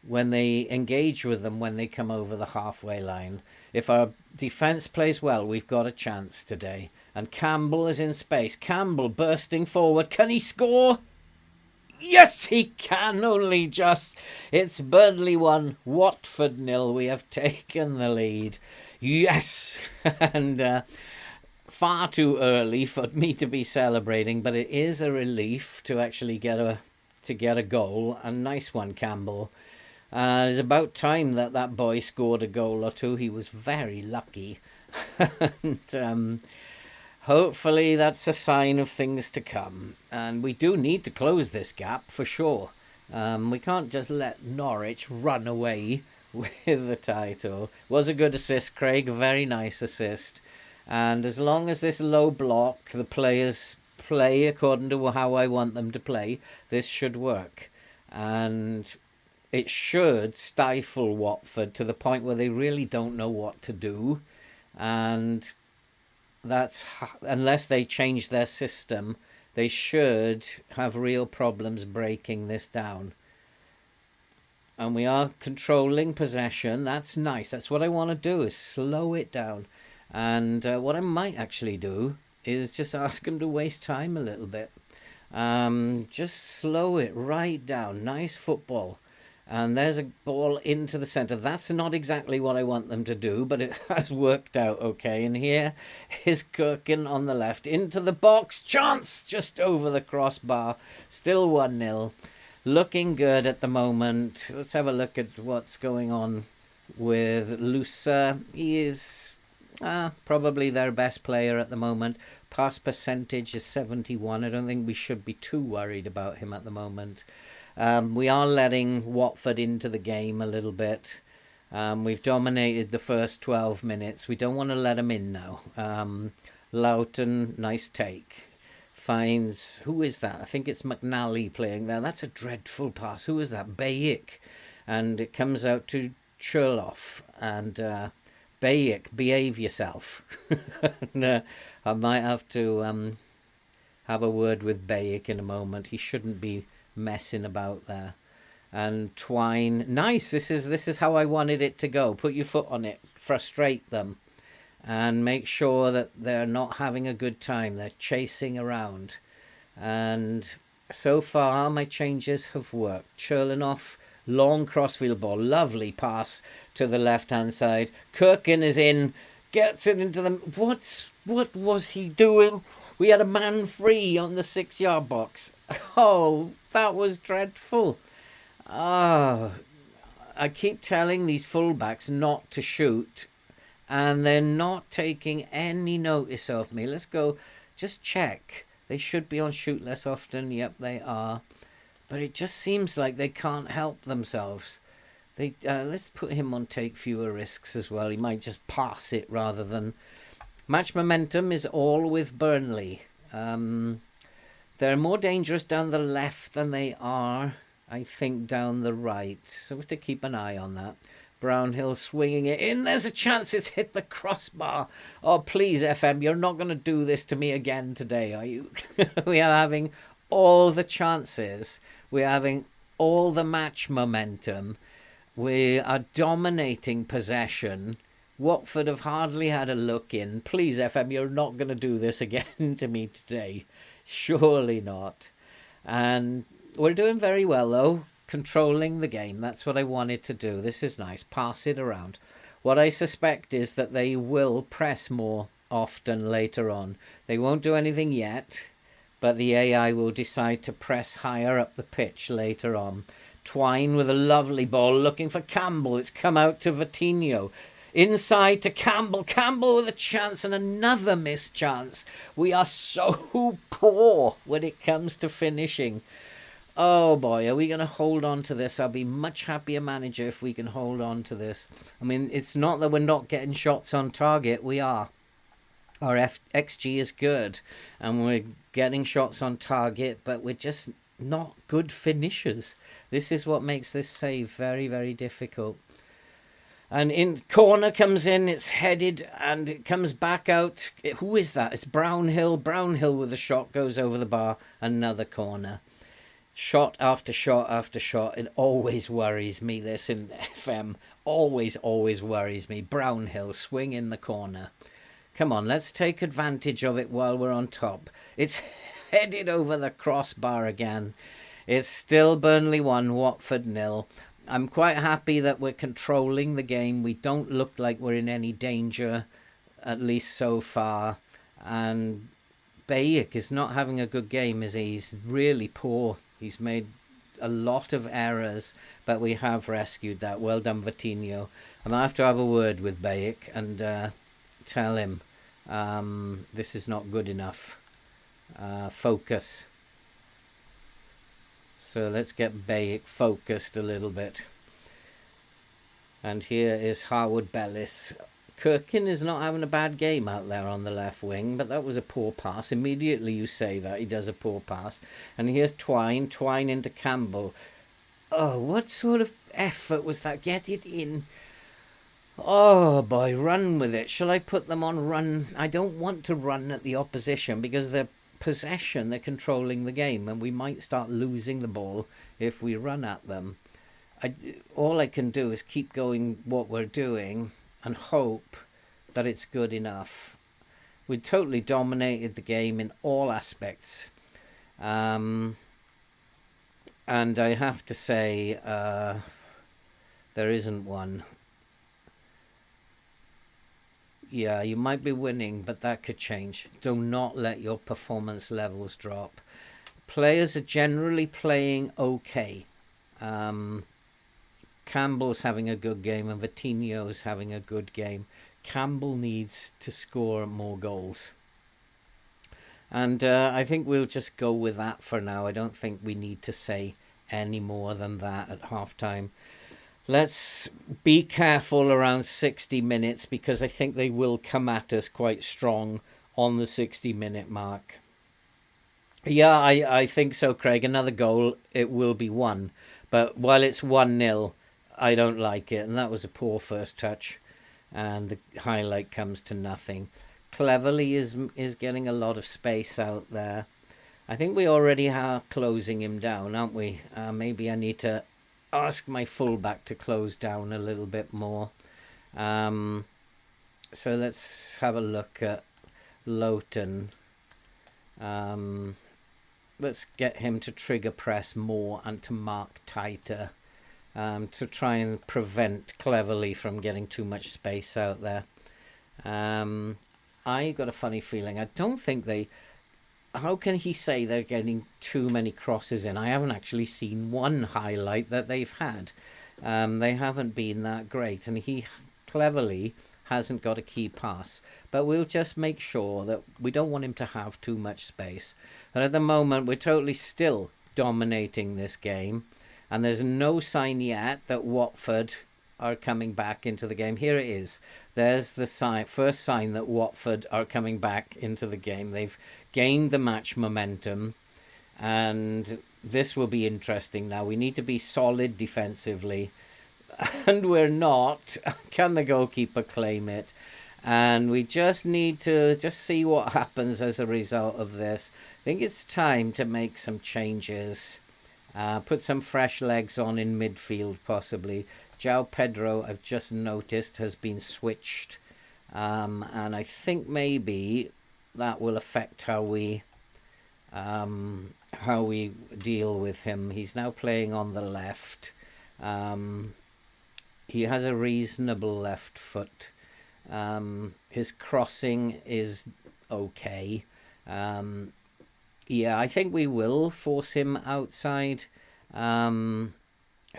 when they engage with them, when they come over the halfway line, if our defence plays well, we've got a chance today. And Campbell is in space. Campbell bursting forward. Can he score? Yes, he can, only just. It's Burnley 1, Watford 0. We have taken the lead. Yes. And far too early for me to be celebrating, but it is a relief to actually get a goal. A nice one, Campbell. It's about time that boy scored a goal or two. He was very lucky. And hopefully that's a sign of things to come. And we do need to close this gap for sure. We can't just let Norwich run away with the title. Was a good assist, Craig. Very nice assist. And as long as this low block, the players play according to how I want them to play, this should work. And it should stifle Watford to the point where they really don't know what to do. And that's, unless they change their system, they should have real problems breaking this down. And we are controlling possession. That's nice. That's what I want to do, is slow it down. And what I might actually do is just ask them to waste time a little bit. Just slow it right down. Nice football. And there's a ball into the centre. That's not exactly what I want them to do, but it has worked out okay. And here is Kirkin on the left. Into the box. Chance! Just over the crossbar. Still 1-0. Looking good at the moment. Let's have a look at what's going on with Lusa. He is probably their best player at the moment. Pass percentage is 71. I don't think we should be too worried about him at the moment. We are letting Watford into the game a little bit. We've dominated the first 12 minutes. We don't want to let them in now. Loughton, nice take. Finds, who is that? I think it's McNally playing there. That's a dreadful pass. Who is that? Bayek. And it comes out to Churloff. And Bayek, behave yourself. And, I might have to have a word with Bayek in a moment. He shouldn't be messing about there. And Twine, nice. This is how I wanted it to go. Put your foot on it, frustrate them, and make sure that they're not having a good time. They're chasing around. And so far my changes have worked. Churlinoff, long crossfield ball, lovely pass to the left hand side. Kirkin is in, gets it into the, what was he doing? We had a man free on the 6-yard box. Oh, that was dreadful. I keep telling these fullbacks not to shoot, and they're not taking any notice of me. Let's go, just check. They should be on shoot less often. Yep, they are. But it just seems like they can't help themselves. Let's put him on take fewer risks as well. He might just pass it rather than... Match momentum is all with Burnley. They're more dangerous down the left than they are, I think, down the right. So we have to keep an eye on that. Brownhill swinging it in. There's a chance it's hit the crossbar. Oh, please, FM, you're not going to do this to me again today, are you? We are having all the chances. We're having all the match momentum. We are dominating possession. Watford have hardly had a look in. Please, FM, you're not going to do this again to me today. Surely not. And we're doing very well, though. Controlling the game. That's what I wanted to do. This is nice. Pass it around. What I suspect is that they will press more often later on. They won't do anything yet, but the AI will decide to press higher up the pitch later on. Twine with a lovely ball looking for Campbell. It's come out to Vitinho. Inside to Campbell. Campbell with a chance and another missed chance. We are so poor when it comes to finishing. Oh boy, are we going to hold on to this? I'll be much happier manager if we can hold on to this. I mean, it's not that we're not getting shots on target. We are. Our XG is good and we're getting shots on target, but we're just not good finishers. This is what makes this save very, very difficult. And in corner comes in, it's headed and it comes back out. Who is that? It's Brownhill. Brownhill with a shot goes over the bar. Another corner. Shot after shot after shot. It always worries me, this in FM. Always worries me. Brownhill, swing in the corner. Come on, let's take advantage of it while we're on top. It's headed over the crossbar again. It's still Burnley 1, Watford 0. I'm quite happy that we're controlling the game. We don't look like we're in any danger, at least so far. And Bayek is not having a good game, is he? He's really poor. He's made a lot of errors, but we have rescued that. Well done, Vitinho. I'm going to have to have a word with Bayek and tell him this is not good enough. Focus. So let's get Bayek focused a little bit. And here is Harwood Bellis. Kirkin is not having a bad game out there on the left wing, but that was a poor pass. Immediately you say that, he does a poor pass. And here's Twine. Twine into Campbell. Oh, what sort of effort was that? Get it in. Oh, boy, run with it. Shall I put them on run? I don't want to run at the opposition because they're possession, they're controlling the game, and we might start losing the ball if we run at them. All I can do is keep going what we're doing and hope that it's good enough. We totally dominated the game in all aspects. And I have to say, there isn't one. Yeah, you might be winning, but that could change. Do not let your performance levels drop. Players are generally playing okay. Campbell's having a good game and Vitinho's having a good game. Campbell needs to score more goals. And I think we'll just go with that for now. I don't think we need to say any more than that at halftime. Let's be careful around 60 minutes because I think they will come at us quite strong on the 60-minute mark. Yeah, I think so, Craig. Another goal, it will be 1. But while it's 1-0, I don't like it. And that was a poor first touch. And the highlight comes to nothing. Cleverly is getting a lot of space out there. I think we already are closing him down, aren't we? Maybe I need to ask my fullback to close down a little bit more. So let's have a look at Lowton. Let's get him to trigger press more and to mark tighter, to try and prevent Cleverly from getting too much space out there. I got a funny feeling. I don't think they... How can he say they're getting too many crosses in? I haven't actually seen one highlight that they've had. They haven't been that great. And he Cleverly hasn't got a key pass. But we'll just make sure that we don't want him to have too much space. And at the moment, we're totally still dominating this game. And there's no sign yet that Watford are coming back into the game. Here it is. There's the first sign that Watford are coming back into the game. They've gained the match momentum. And this will be interesting now. We need to be solid defensively, and we're not. Can the goalkeeper claim it? And we just need to just see what happens as a result of this. I think it's time to make some changes. Put some fresh legs on in midfield, possibly. João Pedro, I've just noticed, has been switched. And I think maybe that will affect how we deal with him. He's now playing on the left. He has a reasonable left foot. His crossing is okay. Yeah, I think we will force him outside. I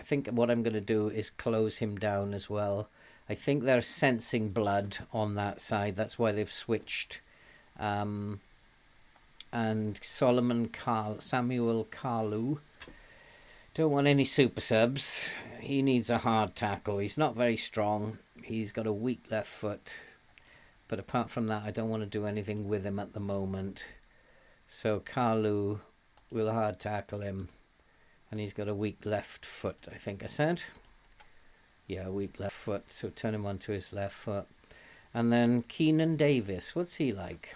think what I'm going to do is close him down as well. I think they're sensing blood on that side. That's why they've switched. And Samuel Kalu. Don't want any super subs. He needs a hard tackle. He's not very strong. He's got a weak left foot. But apart from that, I don't want to do anything with him at the moment. So Kalu will hard tackle him. And he's got a weak left foot, I think I said. Yeah, weak left foot. So turn him onto his left foot. And then Keenan Davis. What's he like?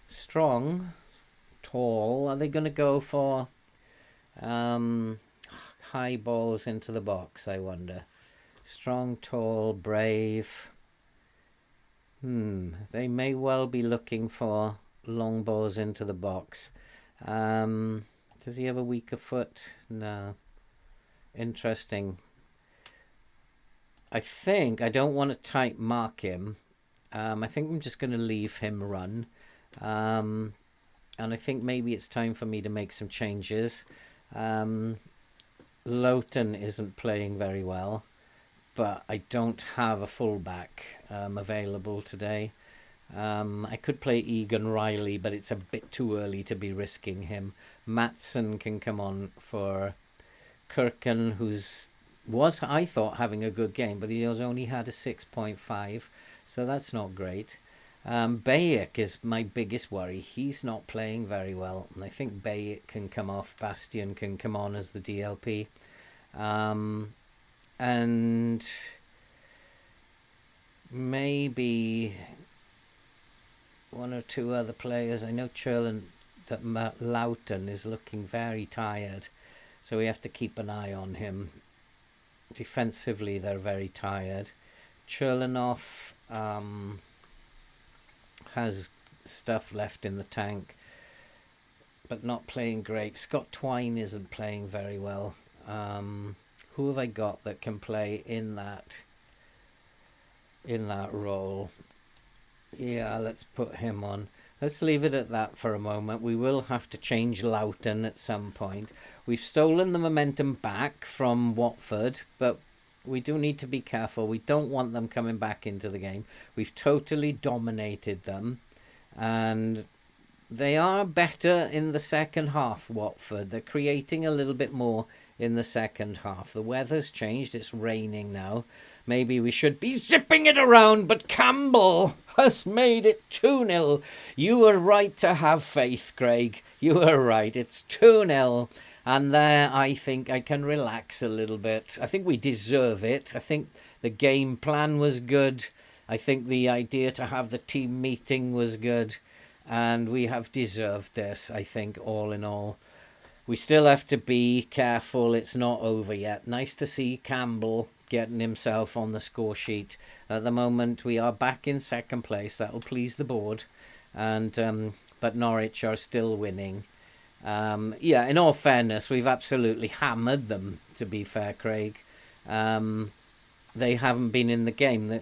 Strong. Tall. Are they going to go for high balls into the box, I wonder? Strong, tall, brave. They may well be looking for long balls into the box. Does he have a weaker foot? No. Interesting. I think I don't want to tight mark him. I think I'm just going to leave him run. And I think maybe it's time for me to make some changes. Lowton isn't playing very well, but I don't have a fullback available today. I could play Egan Riley, but it's a bit too early to be risking him. Matson can come on for Kirken, was I thought having a good game, but he has only had a 6.5, so that's not great. Bayek is my biggest worry. He's not playing very well, and I think Bayek can come off. Bastian can come on as the DLP. And maybe one or two other players. I know Lowton is looking very tired, so we have to keep an eye on him. Defensively, they're very tired. Cherlanov has stuff left in the tank, but not playing great. Scott Twine isn't playing very well. Who have I got that can play in that role? Yeah, let's put him on. Let's leave it at that for a moment. We will have to change Lowton at some point. We've stolen the momentum back from Watford, but we do need to be careful. We don't want them coming back into the game. We've totally dominated them, and they are better in the second half, Watford. They're creating a little bit more in the second half. The weather's changed. It's raining now. Maybe we should be zipping it around, but Campbell has made it 2-0. You were right to have faith, Craig. You were right. It's 2-0. And there, I think I can relax a little bit. I think we deserve it. I think the game plan was good. I think the idea to have the team meeting was good. And we have deserved this, I think, all in all. We still have to be careful. It's not over yet. Nice to see Campbell getting himself on the score sheet. At the moment, we are back in second place. That'll please the board. And but Norwich are still winning. Yeah, in all fairness, we've absolutely hammered them, to be fair, Craig. They haven't been in the game.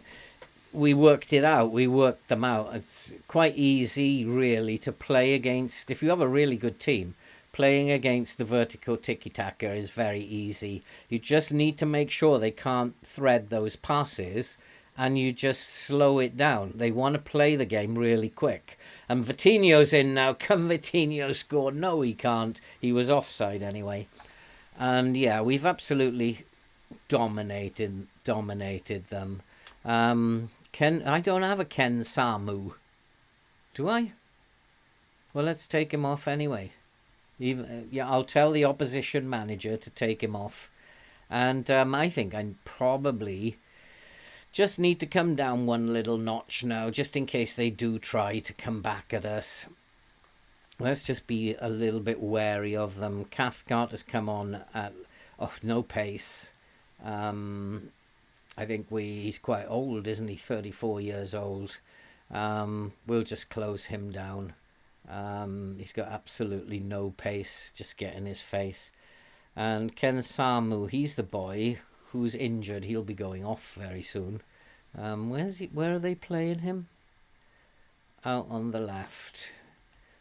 We worked it out. We worked them out. It's quite easy, really, to play against. If you have a really good team, playing against the vertical tiki-taka is very easy. You just need to make sure they can't thread those passes, and you just slow it down. They want to play the game really quick. And Vitinho's in now. Can Vitinho score? No, he can't. He was offside anyway. And yeah, we've absolutely dominated them. I don't have a Ken Samu. Do I? Well, let's take him off anyway. Even yeah, I'll tell the opposition manager to take him off. And I think I probably just need to come down one little notch now, just in case they do try to come back at us. Let's just be a little bit wary of them. Cathcart has come on at no pace. I think he's quite old, isn't he? 34 years old. We'll just close him down. He's got absolutely no pace. Just get in his face. And Ken Samu, he's the boy who's injured. He'll be going off very soon. Where are they playing him? Out on the left.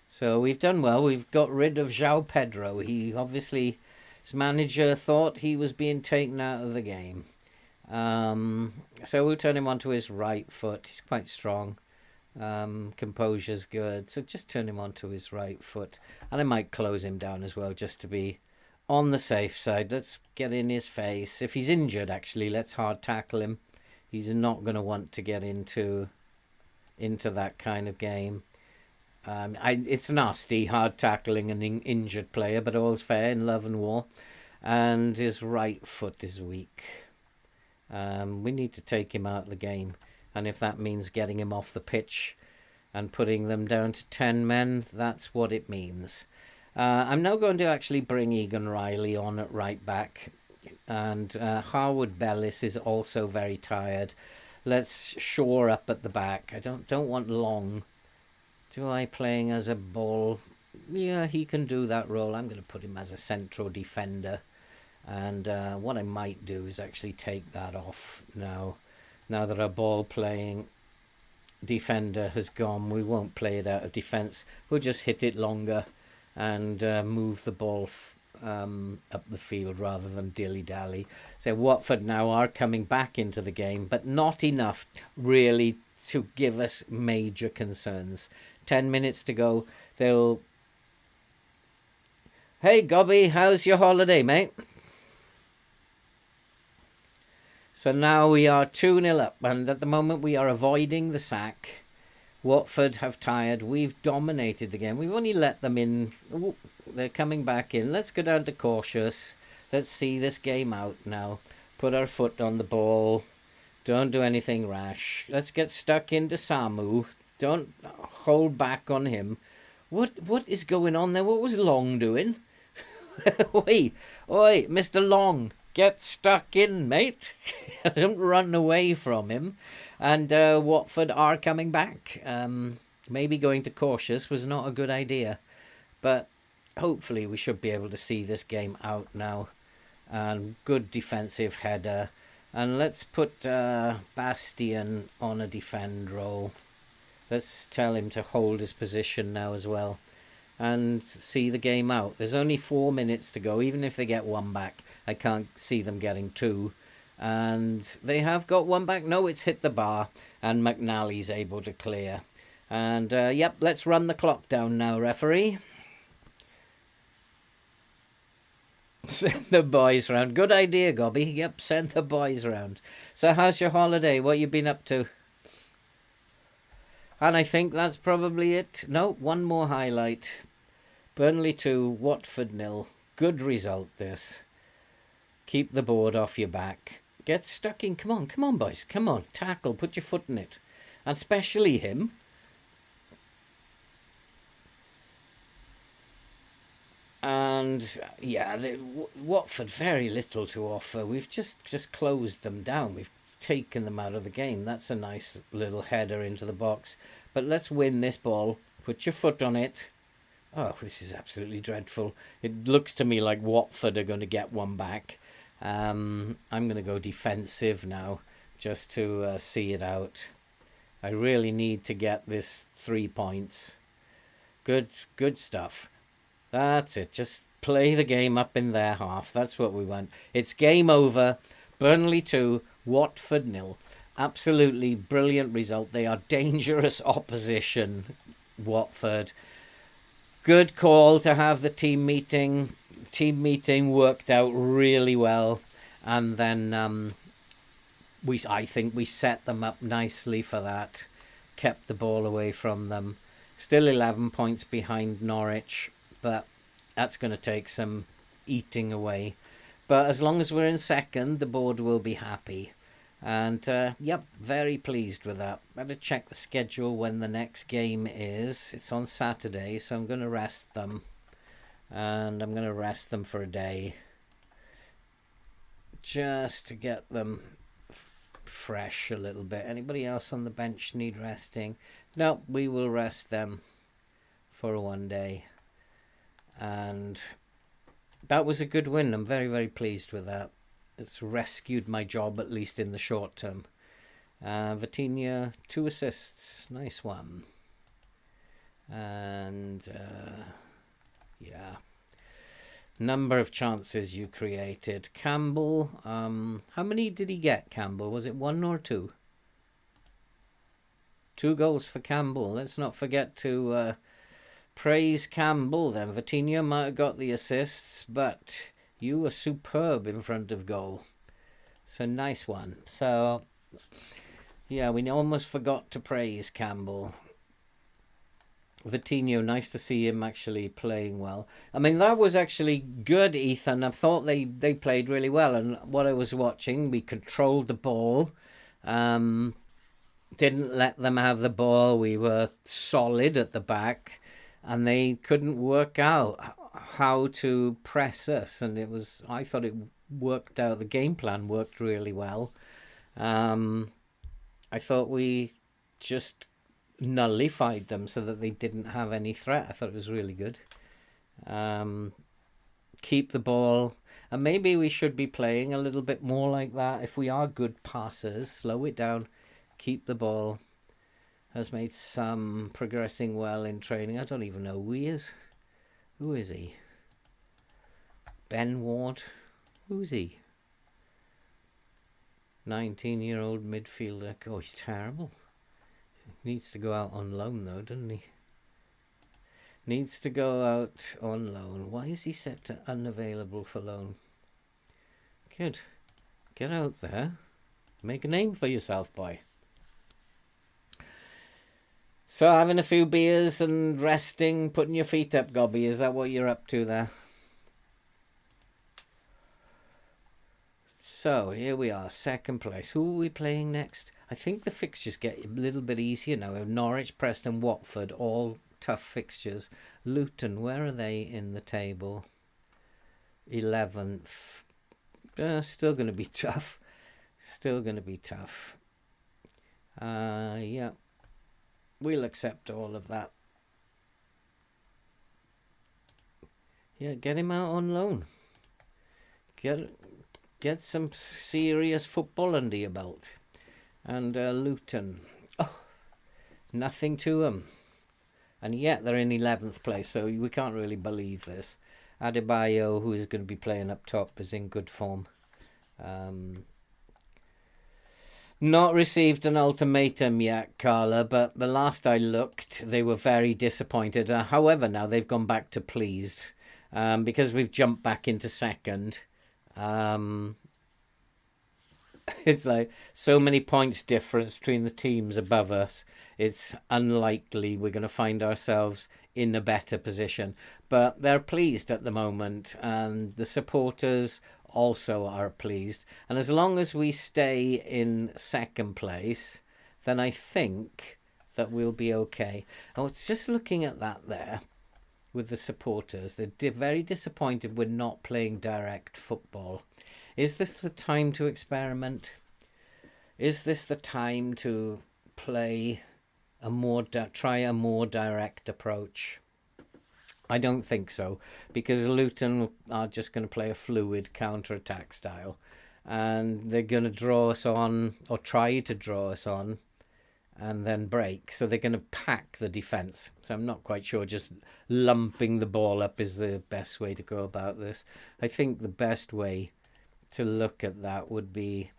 So we've done well. We've got rid of João Pedro. He obviously, his manager thought he was being taken out of the game. So we'll turn him onto his right foot. He's quite strong. Composure's good. So just turn him onto his right foot. And I might close him down as well, just to be on the safe side. Let's get in his face. If he's injured, actually, let's hard tackle him. He's not going to want to get into that kind of game. It's nasty, hard tackling an injured player, but all's fair in love and war. And his right foot is weak. We need to take him out of the game. And if that means getting him off the pitch and putting them down to 10 men, that's what it means. I'm now going to actually bring Egan Riley on at right back. And Harwood Bellis is also very tired. Let's shore up at the back. I don't want Long. Do I playing as a ball? Yeah, he can do that role. I'm going to put him as a central defender. And what I might do is actually take that off now. Now that our ball playing defender has gone, we won't play it out of defence. We'll just hit it longer and move the ball up the field rather than dilly-dally. So Watford now are coming back into the game, but not enough really to give us major concerns. 10 minutes to go. They'll... Hey, Gobby, how's your holiday, mate? So now we are 2-0 up, and at the moment we are avoiding the sack. Watford have tired. We've dominated the game. We've only let them in. Ooh, they're coming back in. Let's go down to cautious. Let's see this game out now. Put our foot on the ball. Don't do anything rash. Let's get stuck into Samu. Don't hold back on him. What is going on there? What was Long doing? Oi, Mr. Long. Get stuck in, mate. Don't run away from him. And Watford are coming back. Maybe going to cautious was not a good idea. But hopefully we should be able to see this game out now. And good defensive header. And let's put Bastian on a defend role. Let's tell him to hold his position now as well. And see the game out. There's only 4 minutes to go. Even if they get one back, I can't see them getting two. And they have got one back. No, it's hit the bar. And McNally's able to clear. And, yep, let's run the clock down now, referee. Send the boys round. Good idea, Gobby. Yep, send the boys round. So how's your holiday? What you been up to? And I think that's probably it. No, one more highlight. Burnley 2, Watford 0. Good result, this. Keep the board off your back. Get stuck in. Come on, boys. Come on. Tackle. Put your foot in it. And especially him. And, yeah, Watford, very little to offer. We've just closed them down. We've taken them out of the game. That's a nice little header into the box. But let's win this ball. Put your foot on it. Oh, this is absolutely dreadful. It looks to me like Watford are going to get one back. I'm going to go defensive now just to see it out. I really need to get this 3 points. Good stuff. That's it. Just play the game up in their half. That's what we want. It's game over. Burnley 2, Watford 0. Absolutely brilliant result. They are dangerous opposition, Watford. Good call to have the team meeting. Team meeting worked out really well. And then I think we set them up nicely for that. Kept the ball away from them. Still 11 points behind Norwich, but that's going to take some eating away. But as long as we're in second, the board will be happy. And, yep, very pleased with that. Better check the schedule when the next game is. It's on Saturday, so I'm going to rest them. And I'm going to rest them for a day. Just to get them fresh a little bit. Anybody else on the bench need resting? No, we will rest them for one day. And that was a good win. I'm very, very pleased with that. It's rescued my job, at least in the short term. Vitinha, 2 assists. Nice one. And, yeah. Number of chances you created. Campbell, how many did he get, Campbell? Was it 1 or 2? 2 goals for Campbell. Let's not forget to praise Campbell then. Vitinha might have got the assists, but you were superb in front of goal. So nice one. So, yeah, we almost forgot to praise Campbell. Vitinha, nice to see him actually playing well. I mean, that was actually good, Ethan. I thought they played really well. And what I was watching, we controlled the ball. Didn't let them have the ball. We were solid at the back. And they couldn't work out how to press us. And I thought it worked out. The game plan worked really well. I thought we just nullified them so that they didn't have any threat. I thought it was really good. Keep the ball, and maybe we should be playing a little bit more like that. If we are good passers, slow it down, keep the ball. Has made some progressing well in training. I don't even know who he is. Who is he? Ben Ward. Who's he? 19-year-old midfielder. Oh, he's terrible. Needs to go out on loan though, doesn't he? Needs to go out on loan. Why is he set to unavailable for loan? Good. Get out there. Make a name for yourself, boy. So having a few beers and resting, putting your feet up, Gobby. Is that what you're up to there? So here we are, second place. Who are we playing next? I think the fixtures get a little bit easier now. Norwich, Preston, Watford, all tough fixtures. Luton, where are they in the table? 11th. Still going to be tough. Still going to be tough. Yeah. We'll accept all of that. Yeah, get him out on loan. Get some serious football under your belt. And Luton, nothing to them. And yet they're in 11th place, so we can't really believe this. Adebayo, who is going to be playing up top, is in good form. Not received an ultimatum yet, Carla, but the last I looked, they were very disappointed. However, now they've gone back to pleased because we've jumped back into second. It's like so many points difference between the teams above us. It's unlikely we're going to find ourselves in a better position. But they're pleased at the moment, and the supporters also are pleased. And as long as we stay in second place, then I think that we'll be okay. I was just looking at that there with the supporters. They're very disappointed we're not playing direct football. Is this the time to experiment? Is this the time to play try a more direct approach? I don't think so, because Luton are just going to play a fluid counter-attack style, and they're going to draw us on, or try to draw us on, and then break. So they're going to pack the defence. So I'm not quite sure just lumping the ball up is the best way to go about this. I think the best way to look at that would be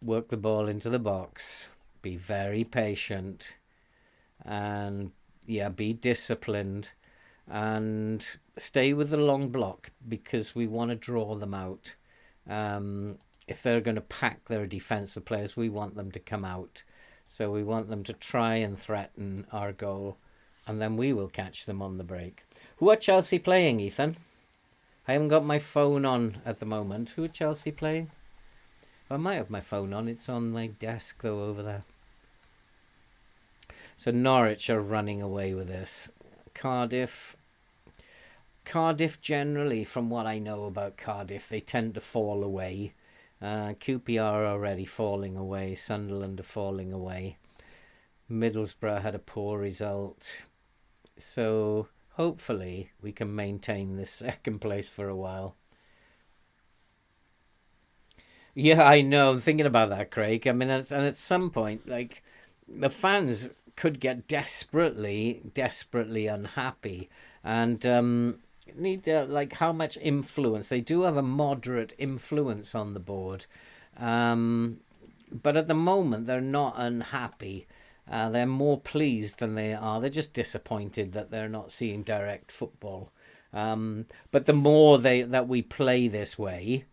work the ball into the box, be very patient, and be disciplined, and stay with the long block, because we want to draw them out. If they're going to pack their defensive players, we want them to come out. So we want them to try and threaten our goal. and then we will catch them on the break. Who are Chelsea playing, Ethan? I haven't got my phone on at the moment. Who are Chelsea playing? I might have my phone on. It's on my desk, though, over there. So Norwich are running away with this. Cardiff generally, from what I know about Cardiff, they tend to fall away. QPR are already falling away. Sunderland are falling away. Middlesbrough had a poor result. So hopefully we can maintain this second place for a while. Yeah, I know. I'm thinking about that, Craig. I mean, and at some point, like, the fans could get desperately unhappy and need like how much influence. They do have a moderate influence on the board, but at the moment they're not unhappy. They're more pleased than they are. They're just disappointed that they're not seeing direct football. But the more that we play this way,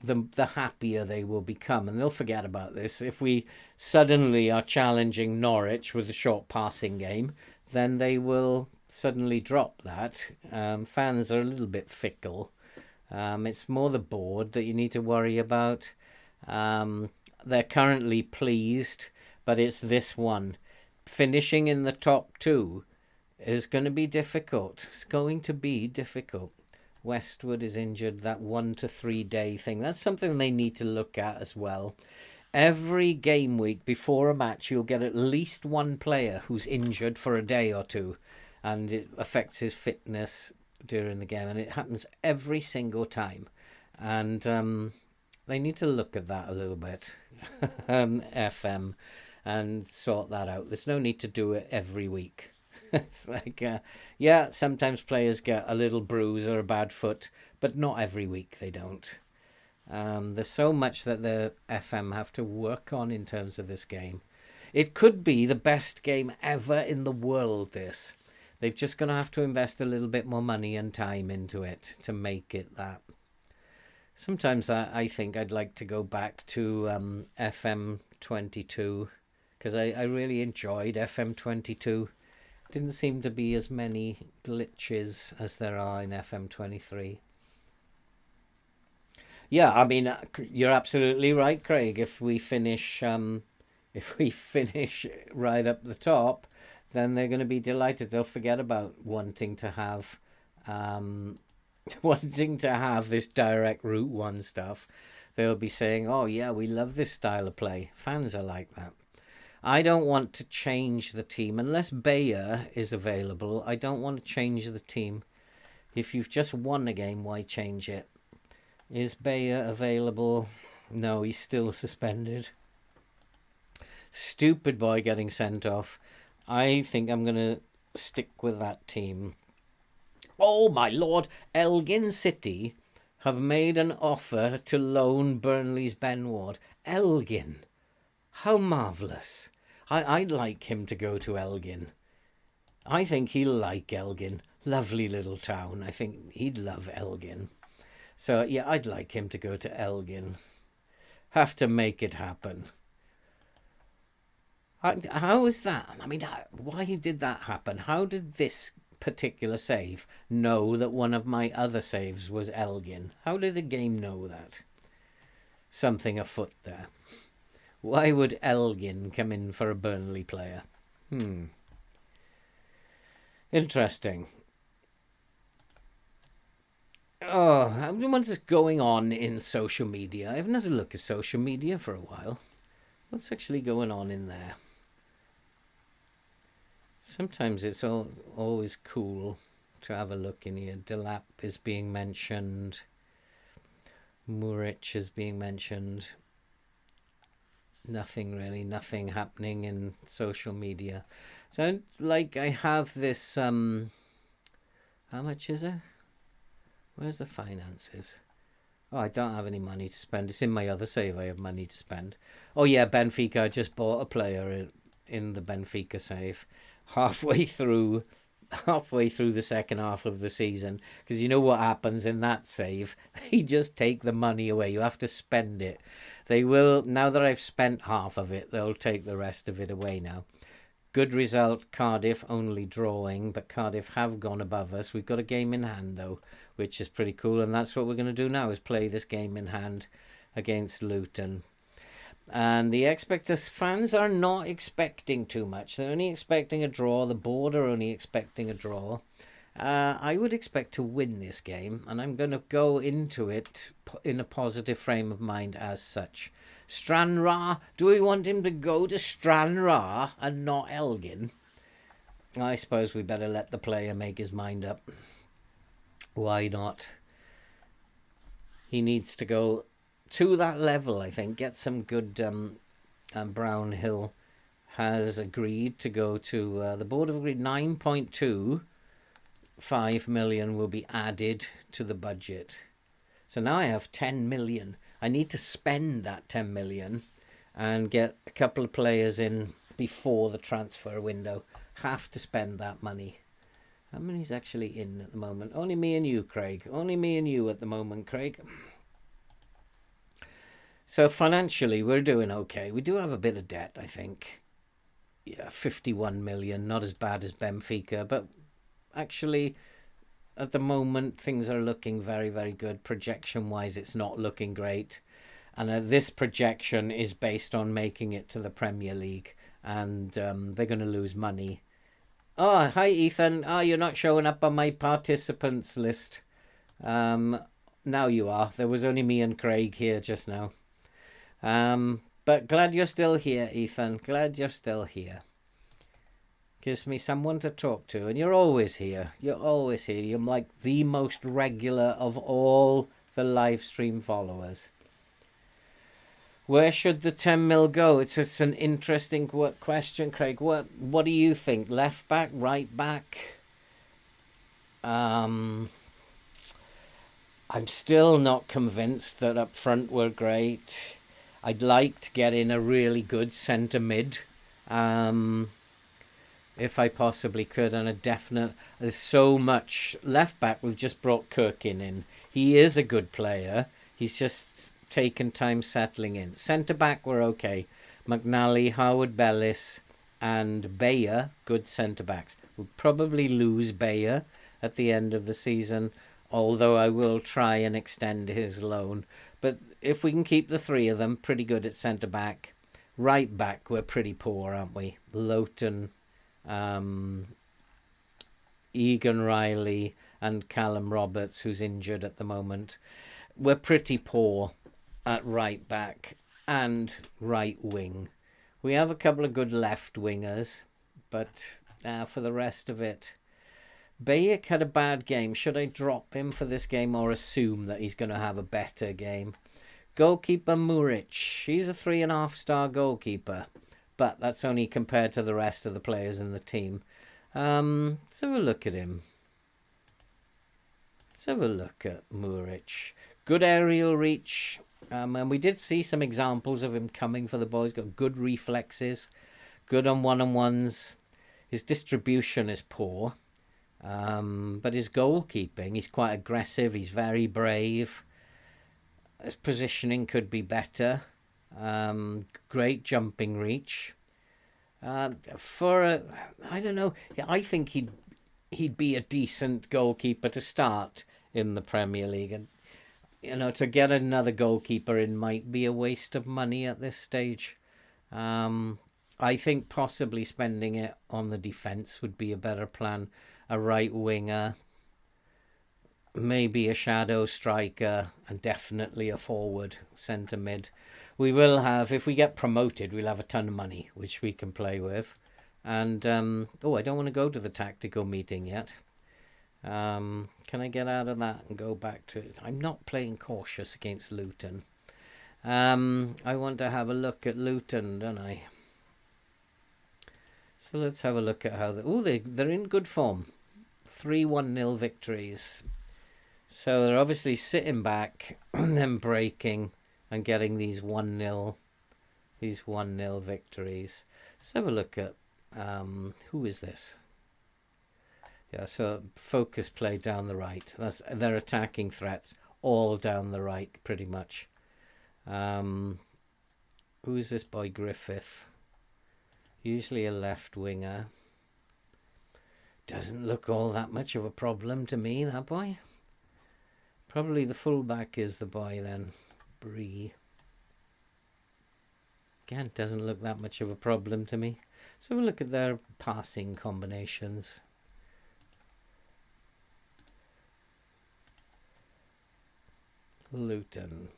the happier they will become, and they'll forget about this. If we suddenly are challenging Norwich with a short passing game, then they will suddenly drop that. Fans are a little bit fickle. It's more the board that you need to worry about. They're currently pleased, but it's this one. Finishing in the top two is going to be difficult. It's going to be difficult. Westwood is injured, that 1 to 3 day thing. That's something they need to look at as well. Every game week before a match, you'll get at least one player who's injured for a day or two, and it affects his fitness during the game, and it happens every single time. And they need to look at that a little bit, FM, and sort that out. There's no need to do it every week. It's like, yeah, sometimes players get a little bruise or a bad foot, but not every week they don't. There's so much that the FM have to work on in terms of this game. It could be the best game ever in the world, this. They've just going to have to invest a little bit more money and time into it to make it that. Sometimes I think I'd like to go back to FM 22, because I really enjoyed FM 22. Didn't seem to be as many glitches as there are in FM 23. Yeah, I mean, you're absolutely right, Craig. If we finish right up the top, then they're going to be delighted. They'll forget about wanting to have this direct Route 1 stuff. They'll be saying, oh yeah, we love this style of play. Fans are like that. I don't want to change the team unless Bayer is available. I don't want to change the team. If you've just won a game, why change it? Is Bayer available? No, he's still suspended. Stupid boy getting sent off. I think I'm going to stick with that team. Oh my lord, Elgin City have made an offer to loan Burnley's Ben Ward. Elgin. How marvellous. I'd like him to go to Elgin. I think he'll like Elgin. Lovely little town. I think he'd love Elgin. So, yeah, I'd like him to go to Elgin. Have to make it happen. How is that? I mean, why did that happen? How did this particular save know that one of my other saves was Elgin? How did the game know that? Something afoot there. Why would Elgin come in for a Burnley player? Interesting. Oh, what's going on in social media? I haven't had a look at social media for a while. What's actually going on in there? Sometimes it's always cool to have a look in here. Delap is being mentioned. Muric is being mentioned. Nothing happening in social media. So, like, I have this, how much is it? Where's the finances? Oh, I don't have any money to spend. It's in my other save. I have money to spend. Oh, yeah, Benfica. I just bought a player in the Benfica save halfway through the second half of the season. Because you know what happens in that save? They just take the money away. You have to spend it. They will, now that I've spent half of it, they'll take the rest of it away now. Good result, Cardiff only drawing, but Cardiff have gone above us. We've got a game in hand, though, which is pretty cool, and that's what we're going to do now, is play this game in hand against Luton. And the fans are not expecting too much. They're only expecting a draw. The board are only expecting a draw. I would expect to win this game, and I'm going to go into it in a positive frame of mind as such. Stranraer, do we want him to go to Stranraer and not Elgin? I suppose we better let the player make his mind up. Why not? He needs to go to that level, I think. Get some good... Brownhill has agreed to go to... the board have agreed 9.25 million will be added to the budget. So now I have 10 million. I need to spend that 10 million and get a couple of players in before the transfer window. Have to spend that money. How many's actually in at the moment? Only me and you, Craig. Only me and you at the moment, Craig. So financially, we're doing okay. We do have a bit of debt, I think. Yeah, 51 million. Not as bad as Benfica, but actually... At the moment, things are looking very, very good. Projection-wise, it's not looking great. And this projection is based on making it to the Premier League. And they're going to lose money. Oh, hi, Ethan. Oh, you're not showing up on my participants list. Now you are. There was only me and Craig here just now. But glad you're still here, Ethan. Glad you're still here. Gives me someone to talk to, and you're always here. You're always here. You're like the most regular of all the live stream followers. Where should the 10 mil go? It's an interesting question, Craig. What do you think? Left back, right back? I'm still not convinced that up front we're great. I'd like to get in a really good centre mid. If I possibly could, and there's so much left back. We've just brought Kirkin in. He is a good player. He's just taken time settling in. Centre back, we're okay. McNally, Howard Bellis, and Bayer, good centre backs. We'll probably lose Bayer at the end of the season, although I will try and extend his loan. But if we can keep the three of them, pretty good at centre back. Right back, we're pretty poor, aren't we? Lowton, Egan Riley and Callum Roberts, who's injured at the moment. We're pretty poor at right back and right wing. We have a couple of good left wingers, but for the rest of it, Bayek had a bad game. Should I drop him for this game or assume that he's going to have a better game? Goalkeeper Muric, he's a 3.5-star goalkeeper. But that's only compared to the rest of the players in the team. Let's have a look at him. Let's have a look at Muric. Good aerial reach. And we did see some examples of him coming for the ball. He's got good reflexes. Good on one-on-ones. His distribution is poor. But his goalkeeping, he's quite aggressive. He's very brave. His positioning could be better. Great jumping reach. I don't know. I think he'd be a decent goalkeeper to start in the Premier League, and to get another goalkeeper in might be a waste of money at this stage. I think possibly spending it on the defence would be a better plan. A right winger, maybe a shadow striker, and definitely a forward centre mid. We will have, if we get promoted, we'll have a ton of money, which we can play with. And, I don't want to go to the tactical meeting yet. Can I get out of that and go back to it? I'm not playing cautious against Luton. I want to have a look at Luton, don't I? So let's have a look at how they're in good form. 3-1-0 victories. So they're obviously sitting back and then breaking and getting these 1-0 victories. Let's have a look at who is this? Yeah, so focus play down the right. That's their attacking threats all down the right, pretty much. Who is this boy Griffith? Usually a left winger. Doesn't look all that much of a problem to me, that boy. Probably the fullback is the boy then. Bree. Again, doesn't look that much of a problem to me. So we'll look at their passing combinations. Luton.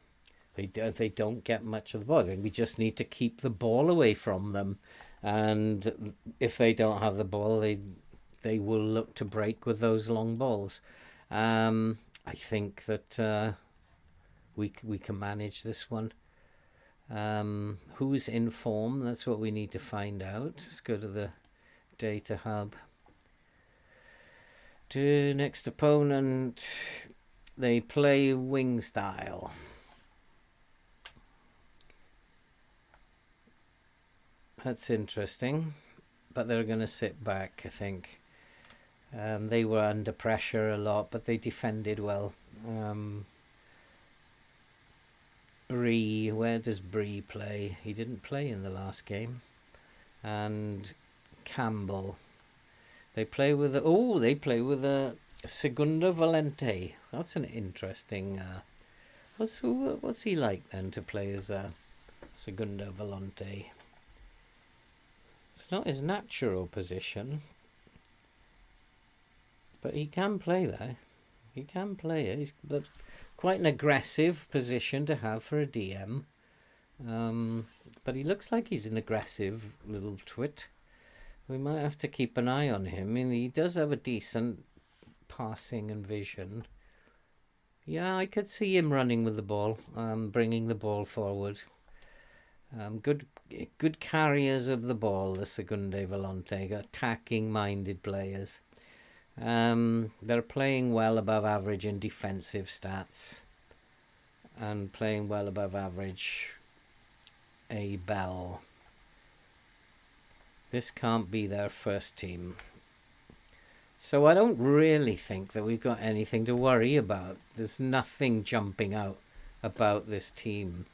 They don't get much of the ball. We just need to keep the ball away from them. And if they don't have the ball, they will look to break with those long balls. I think that we can manage this one. Who's in form? That's what we need to find out. Let's go to the data hub. To next opponent, they play wing style. That's interesting, but they're going to sit back, I think. They were under pressure a lot, but they defended well. Bree, where does Bree play? He didn't play in the last game. And Campbell. They play with a Segunda Valente. That's an interesting. What's he like then to play as a Segunda Valente? It's not his natural position, but he can play there. He can play it. He's quite an aggressive position to have for a DM. But he looks like he's an aggressive little twit. We might have to keep an eye on him. I mean, he does have a decent passing and vision. Yeah, I could see him running with the ball, bringing the ball forward. Good carriers of the ball, the Segunda Volante, attacking-minded players. They're playing well above average in defensive stats and playing well above average a bell. This can't be their first team. So I don't really think that we've got anything to worry about. There's nothing jumping out about this team.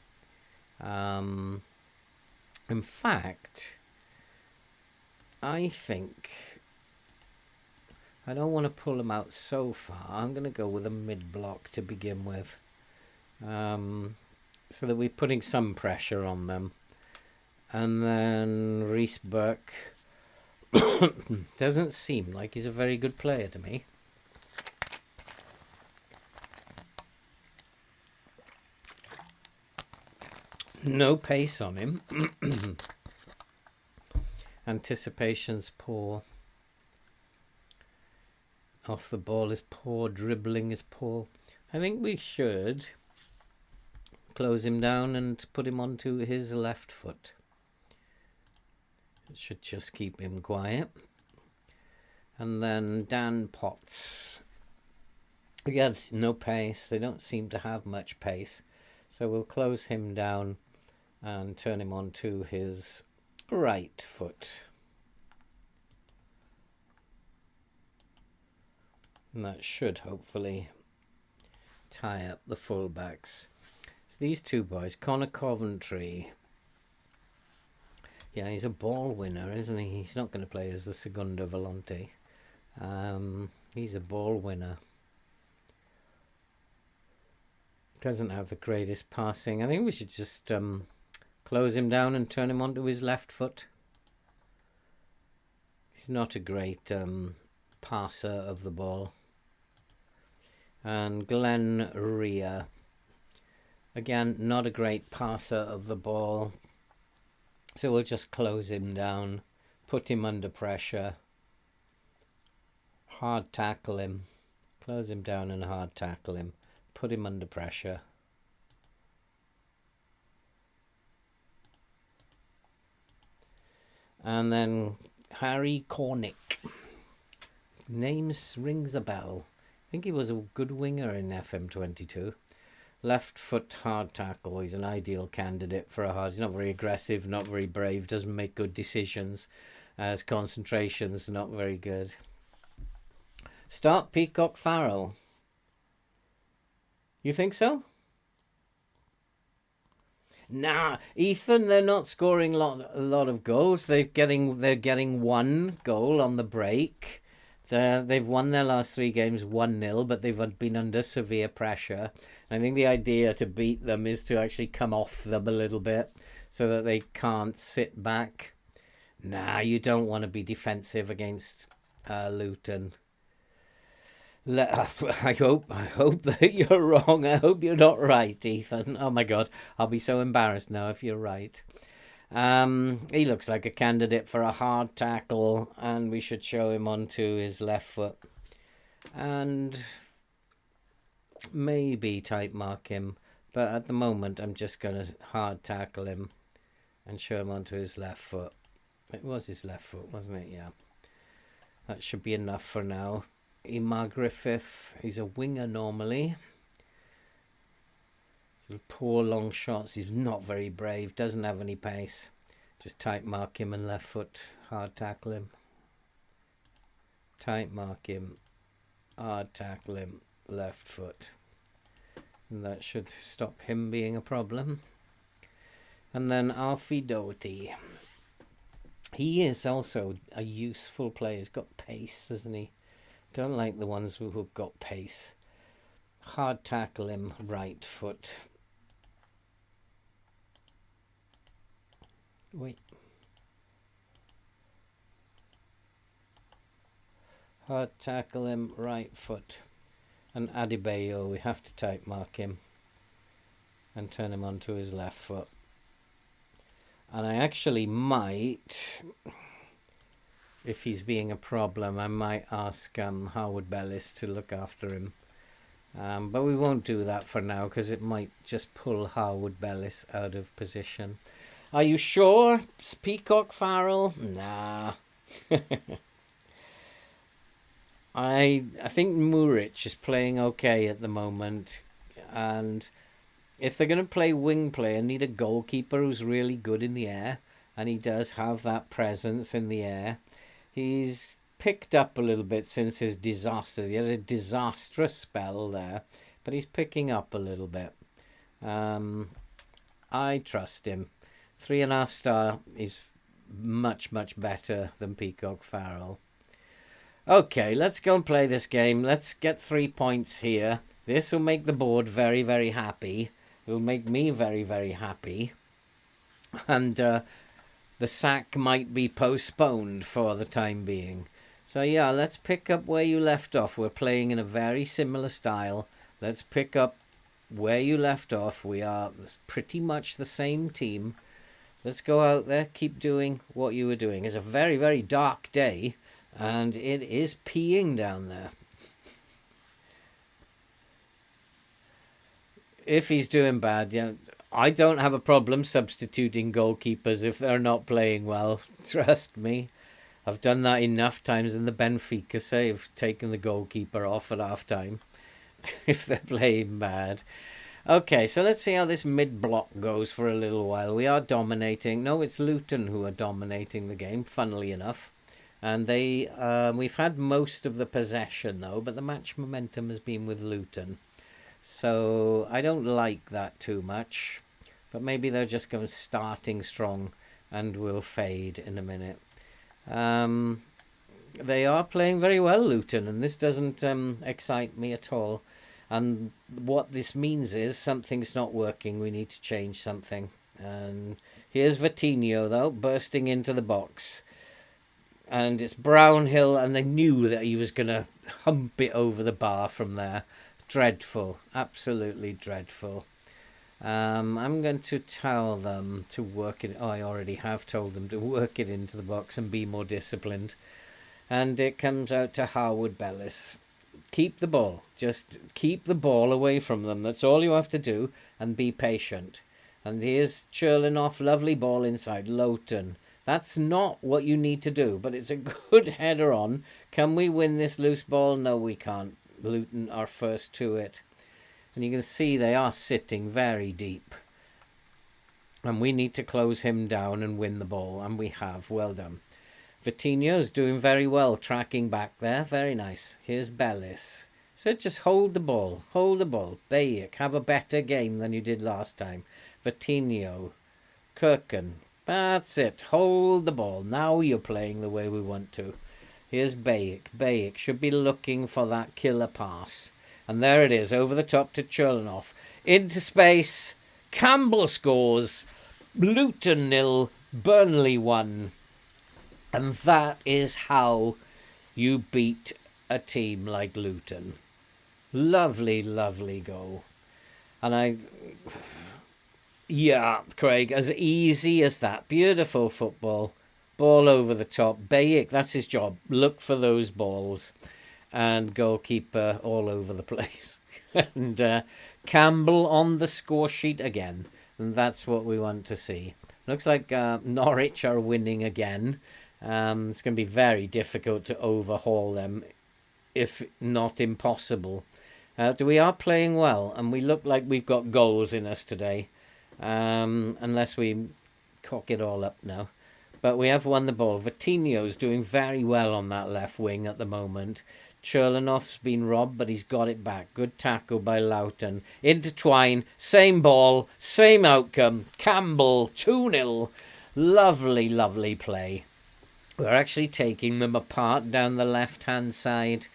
In fact, I think I don't want to pull them out so far. I'm going to go with a mid-block to begin with, so that we're putting some pressure on them. And then Reece Burke doesn't seem like he's a very good player to me. No pace on him. Anticipation's poor. Off the ball is poor. Dribbling is poor. I think we should close him down and put him onto his left foot. It should just keep him quiet. And then Dan Potts. Again, no pace. They don't seem to have much pace. So we'll close him down and turn him onto his right foot. And that should hopefully tie up the fullbacks. So these two boys, Connor Coventry. Yeah, he's a ball winner, isn't he? He's not going to play as the Segunda Volante. He's a ball winner. Doesn't have the greatest passing. I think we should just close him down and turn him onto his left foot. He's not a great passer of the ball. And Glenn Rea. Again, not a great passer of the ball. So we'll just close him down, put him under pressure, hard tackle him, close him down and hard tackle him, put him under pressure. And then Harry Cornick. Names rings a bell. I think he was a good winger in FM22. Left foot hard tackle. He's an ideal candidate for a hard. He's not very aggressive, not very brave, doesn't make good decisions. His concentration's not very good. Start Peacock Farrell. You think so? Nah, Ethan, they're not scoring a lot of goals. They're getting one goal on the break. They've won their last three games 1-0, but they've been under severe pressure. I think the idea to beat them is to actually come off them a little bit so that they can't sit back. Nah, you don't want to be defensive against Luton. I hope that you're wrong. I hope you're not right, Ethan. Oh my God, I'll be so embarrassed now if you're right. He looks like a candidate for a hard tackle, and we should show him onto his left foot, and maybe tight mark him. But at the moment, I'm just gonna hard tackle him and show him onto his left foot. It was his left foot, wasn't it? Yeah, that should be enough for now. Emma Griffith, he's a winger normally. Poor long shots. He's not very brave, doesn't have any pace. Just tight mark him and left foot, hard tackle him. Tight mark him, hard tackle him, left foot. And that should stop him being a problem. And then Alfie Doherty. He is also a useful player. He's got pace, hasn't he? Don't like the ones who've got pace. Hard tackle him, right foot. Wait. Hard tackle him, right foot. And Adebayo, we have to tight mark him and turn him onto his left foot. And I actually might, if he's being a problem, I might ask Howard Bellis to look after him. But we won't do that for now because it might just pull Howard Bellis out of position. Are you sure it's Peacock Farrell? Nah. I think Muric is playing okay at the moment. And if they're going to play wing play and need a goalkeeper who's really good in the air, and he does have that presence in the air, he's picked up a little bit since his disasters. He had a disastrous spell there, but he's picking up a little bit. I trust him. 3.5 star is much, much better than Peacock Farrell. Okay, let's go and play this game. Let's get 3 points here. This will make the board very, very happy. It will make me very, very happy. And the sack might be postponed for the time being. So yeah, let's pick up where you left off. We're playing in a very similar style. Let's pick up where you left off. We are pretty much the same team. Let's go out there, keep doing what you were doing. It's a very, very dark day, and it is peeing down there. If he's doing bad, yeah, I don't have a problem substituting goalkeepers if they're not playing well. Trust me. I've done that enough times in the Benfica save, taken the goalkeeper off at half time if they're playing bad. Okay, so let's see how this mid-block goes for a little while. We are dominating. No, it's Luton who are dominating the game, funnily enough. And we've had most of the possession, though, but the match momentum has been with Luton. So I don't like that too much. But maybe they're just going starting strong and will fade in a minute. They are playing very well, Luton, and this doesn't excite me at all. And what this means is something's not working. We need to change something. And here's Vitinho, though, bursting into the box. And it's Brownhill, and they knew that he was going to hump it over the bar from there. Dreadful. Absolutely dreadful. I'm going to tell them to work it. Oh, I already have told them to work it into the box and be more disciplined. And it comes out to Howard Bellis. Keep the ball. Just keep the ball away from them. That's all you have to do. And be patient. And here's Cherlinoff. Lovely ball inside. Lowton. That's not what you need to do. But it's a good header on. Can we win this loose ball? No, we can't. Luton are first to it. And you can see they are sitting very deep. And we need to close him down and win the ball. And we have. Well done. Vitinho's doing very well, tracking back there. Very nice. Here's Bellis. So just hold the ball. Hold the ball. Bayek, have a better game than you did last time. Vitinho, Kirkin. That's it. Hold the ball. Now you're playing the way we want to. Here's Bayek. Bayek should be looking for that killer pass. And there it is, over the top to Chernoff. Into space. Campbell scores. Luton 0, Burnley 1. And that is how you beat a team like Luton. Lovely, lovely goal. And yeah, Craig, as easy as that. Beautiful football. Ball over the top. Bayek, that's his job. Look for those balls. And goalkeeper all over the place. And Campbell on the score sheet again. And that's what we want to see. Looks like Norwich are winning again. It's going to be very difficult to overhaul them, if not impossible. We are playing well, and we look like we've got goals in us today. Unless we cock it all up now. But we have won the ball. Vitinho's doing very well on that left wing at the moment. Chernoff's been robbed, but he's got it back. Good tackle by Loughton. Intertwine, same ball, same outcome. Campbell, 2-0. Lovely, lovely play. We're actually taking them apart down the left-hand side,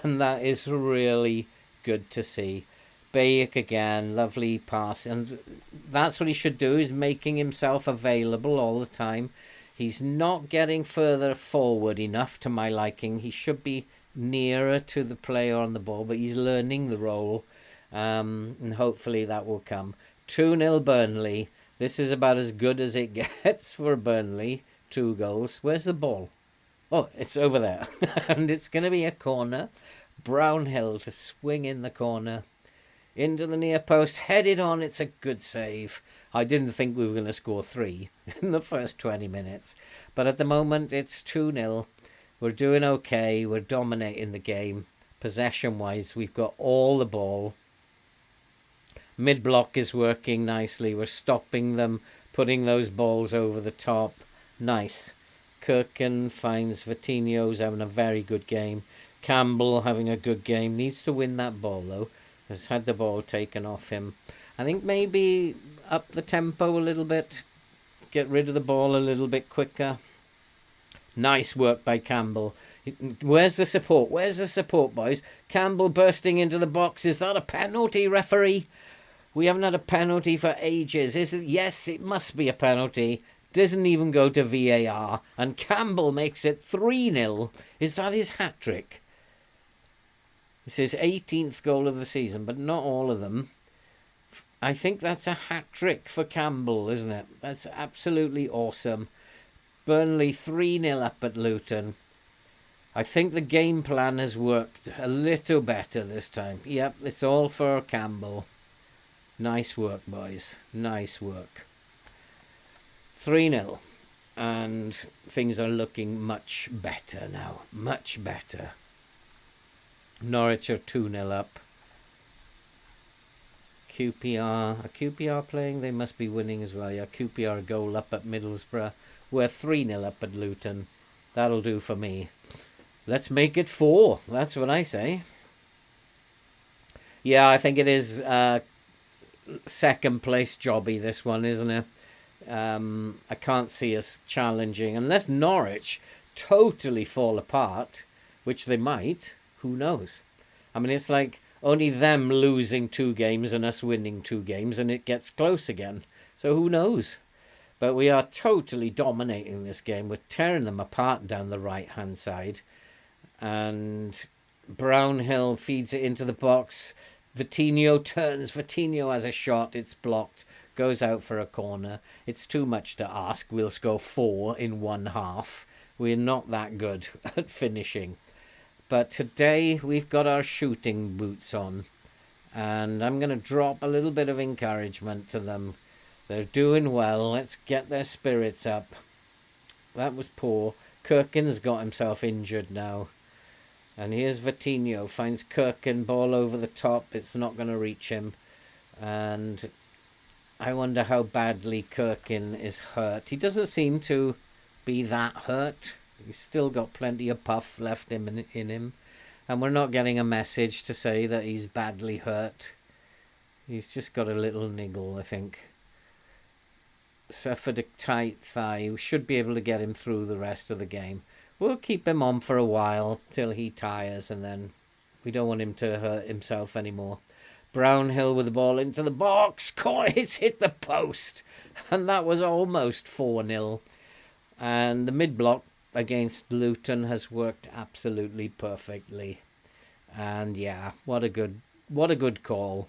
and that is really good to see. Bayek again, lovely pass, and that's what he should do, is making himself available all the time. He's not getting further forward enough to my liking. He should be nearer to the player on the ball, but he's learning the role, and hopefully that will come. 2-0 Burnley. This is about as good as it gets for Burnley. 2 goals. Where's the ball? Oh, it's over there. And it's going to be a corner. Brownhill to swing in the corner. Into the near post. Headed on. It's a good save. I didn't think we were going to score 3 in the first 20 minutes. But at the moment, it's 2-0. We're doing okay. We're dominating the game. Possession-wise, we've got all the ball. Mid-block is working nicely. We're stopping them, putting those balls over the top. Nice. Kirkin finds Vitinho's having a very good game. Campbell having a good game. Needs to win that ball, though. Has had the ball taken off him. I think maybe up the tempo a little bit. Get rid of the ball a little bit quicker. Nice work by Campbell. Where's the support? Where's the support, boys? Campbell bursting into the box. Is that a penalty, referee? We haven't had a penalty for ages. Is it? Yes, it must be a penalty. Doesn't even go to VAR. And Campbell makes it 3-0. Is that his hat-trick? It's his 18th goal of the season, but not all of them. I think that's a hat-trick for Campbell, isn't it? That's absolutely awesome. Burnley 3-0 up at Luton. I think the game plan has worked a little better this time. Yep, it's all for Campbell. Nice work, boys. Nice work. 3-0. And things are looking much better now. Much better. Norwich are 2-0 up. QPR. Are QPR playing? They must be winning as well. Yeah, QPR a goal up at Middlesbrough. We're 3-0 up at Luton. That'll do for me. Let's make it 4. That's what I say. Yeah, I think it is second place jobby, this one, isn't it? I can't see us challenging. Unless Norwich totally fall apart, which they might. Who knows? I mean, it's like only them losing 2 games and us winning 2 games, and it gets close again. So who knows? But we are totally dominating this game. We're tearing them apart down the right-hand side. And Brownhill feeds it into the box. Vitinho turns. Vitinho has a shot. It's blocked. Goes out for a corner. It's too much to ask. We'll score 4 in one half. We're not that good at finishing. But today we've got our shooting boots on. And I'm going to drop a little bit of encouragement to them. They're doing well. Let's get their spirits up. That was poor. Kirkin's got himself injured now. And here's Vitinho. Finds Kirkin. Ball over the top. It's not going to reach him. And I wonder how badly Kirkin is hurt. He doesn't seem to be that hurt. He's still got plenty of puff left in him. And we're not getting a message to say that he's badly hurt. He's just got a little niggle, I think. Suffered a tight thigh. We should be able to get him through the rest of the game. We'll keep him on for a while till he tires, and then we don't want him to hurt himself anymore. Brownhill with the ball into the box. It's hit the post. And that was almost 4-0. And the mid-block against Luton has worked absolutely perfectly. And yeah, what a good call.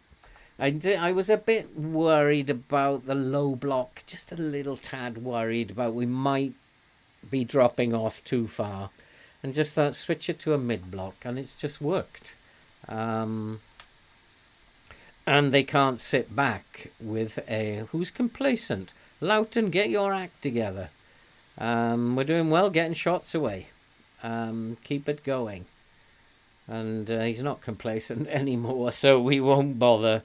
I was a bit worried about the low block, just a little tad worried about we might be dropping off too far. And just thought, switch it to a mid-block, and it's just worked. And they can't sit back with who's complacent. Loughton, get your act together. We're doing well getting shots away. Keep it going. And he's not complacent anymore, so we won't bother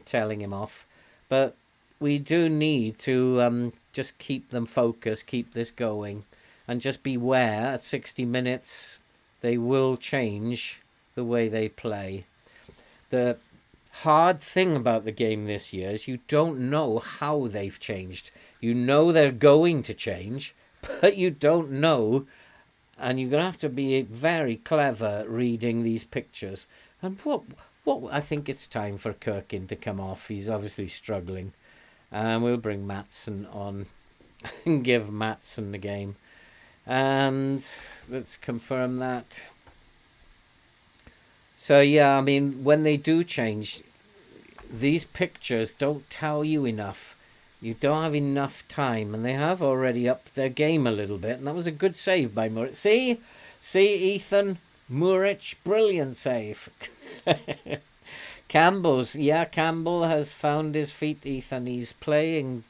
telling him off. But we do need to just keep them focused, keep this going, and just beware at 60 minutes they will change the way they play. The hard thing about the game this year is you don't know how they've changed. You know they're going to change, but you don't know, and you're going to have to be very clever reading these pictures. And what I think it's time for Kirkin to come off. He's obviously struggling. And we'll bring Maatsen on and give Maatsen the game. And let's confirm that. So yeah, I mean, when they do change, these pictures don't tell you enough. You don't have enough time, and they have already upped their game a little bit, and that was a good save by Muric. See, Ethan Muric, brilliant save. Campbell has found his feet, Ethan. He's playing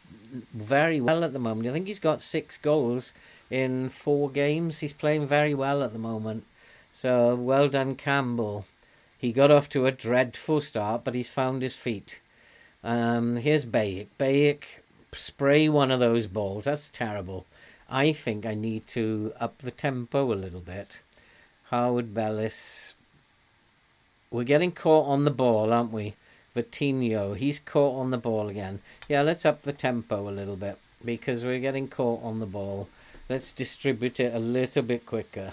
very well at the moment. I think he's got 6 goals in 4 games. He's playing very well at the moment. So well done, Campbell. He got off to a dreadful start, but he's found his feet. Here's Bayek. Bayek, spray one of those balls. That's terrible. I think I need to up the tempo a little bit. Howard Bellis. We're getting caught on the ball, aren't we? Vitinho, he's caught on the ball again. Yeah, let's up the tempo a little bit because we're getting caught on the ball. Let's distribute it a little bit quicker.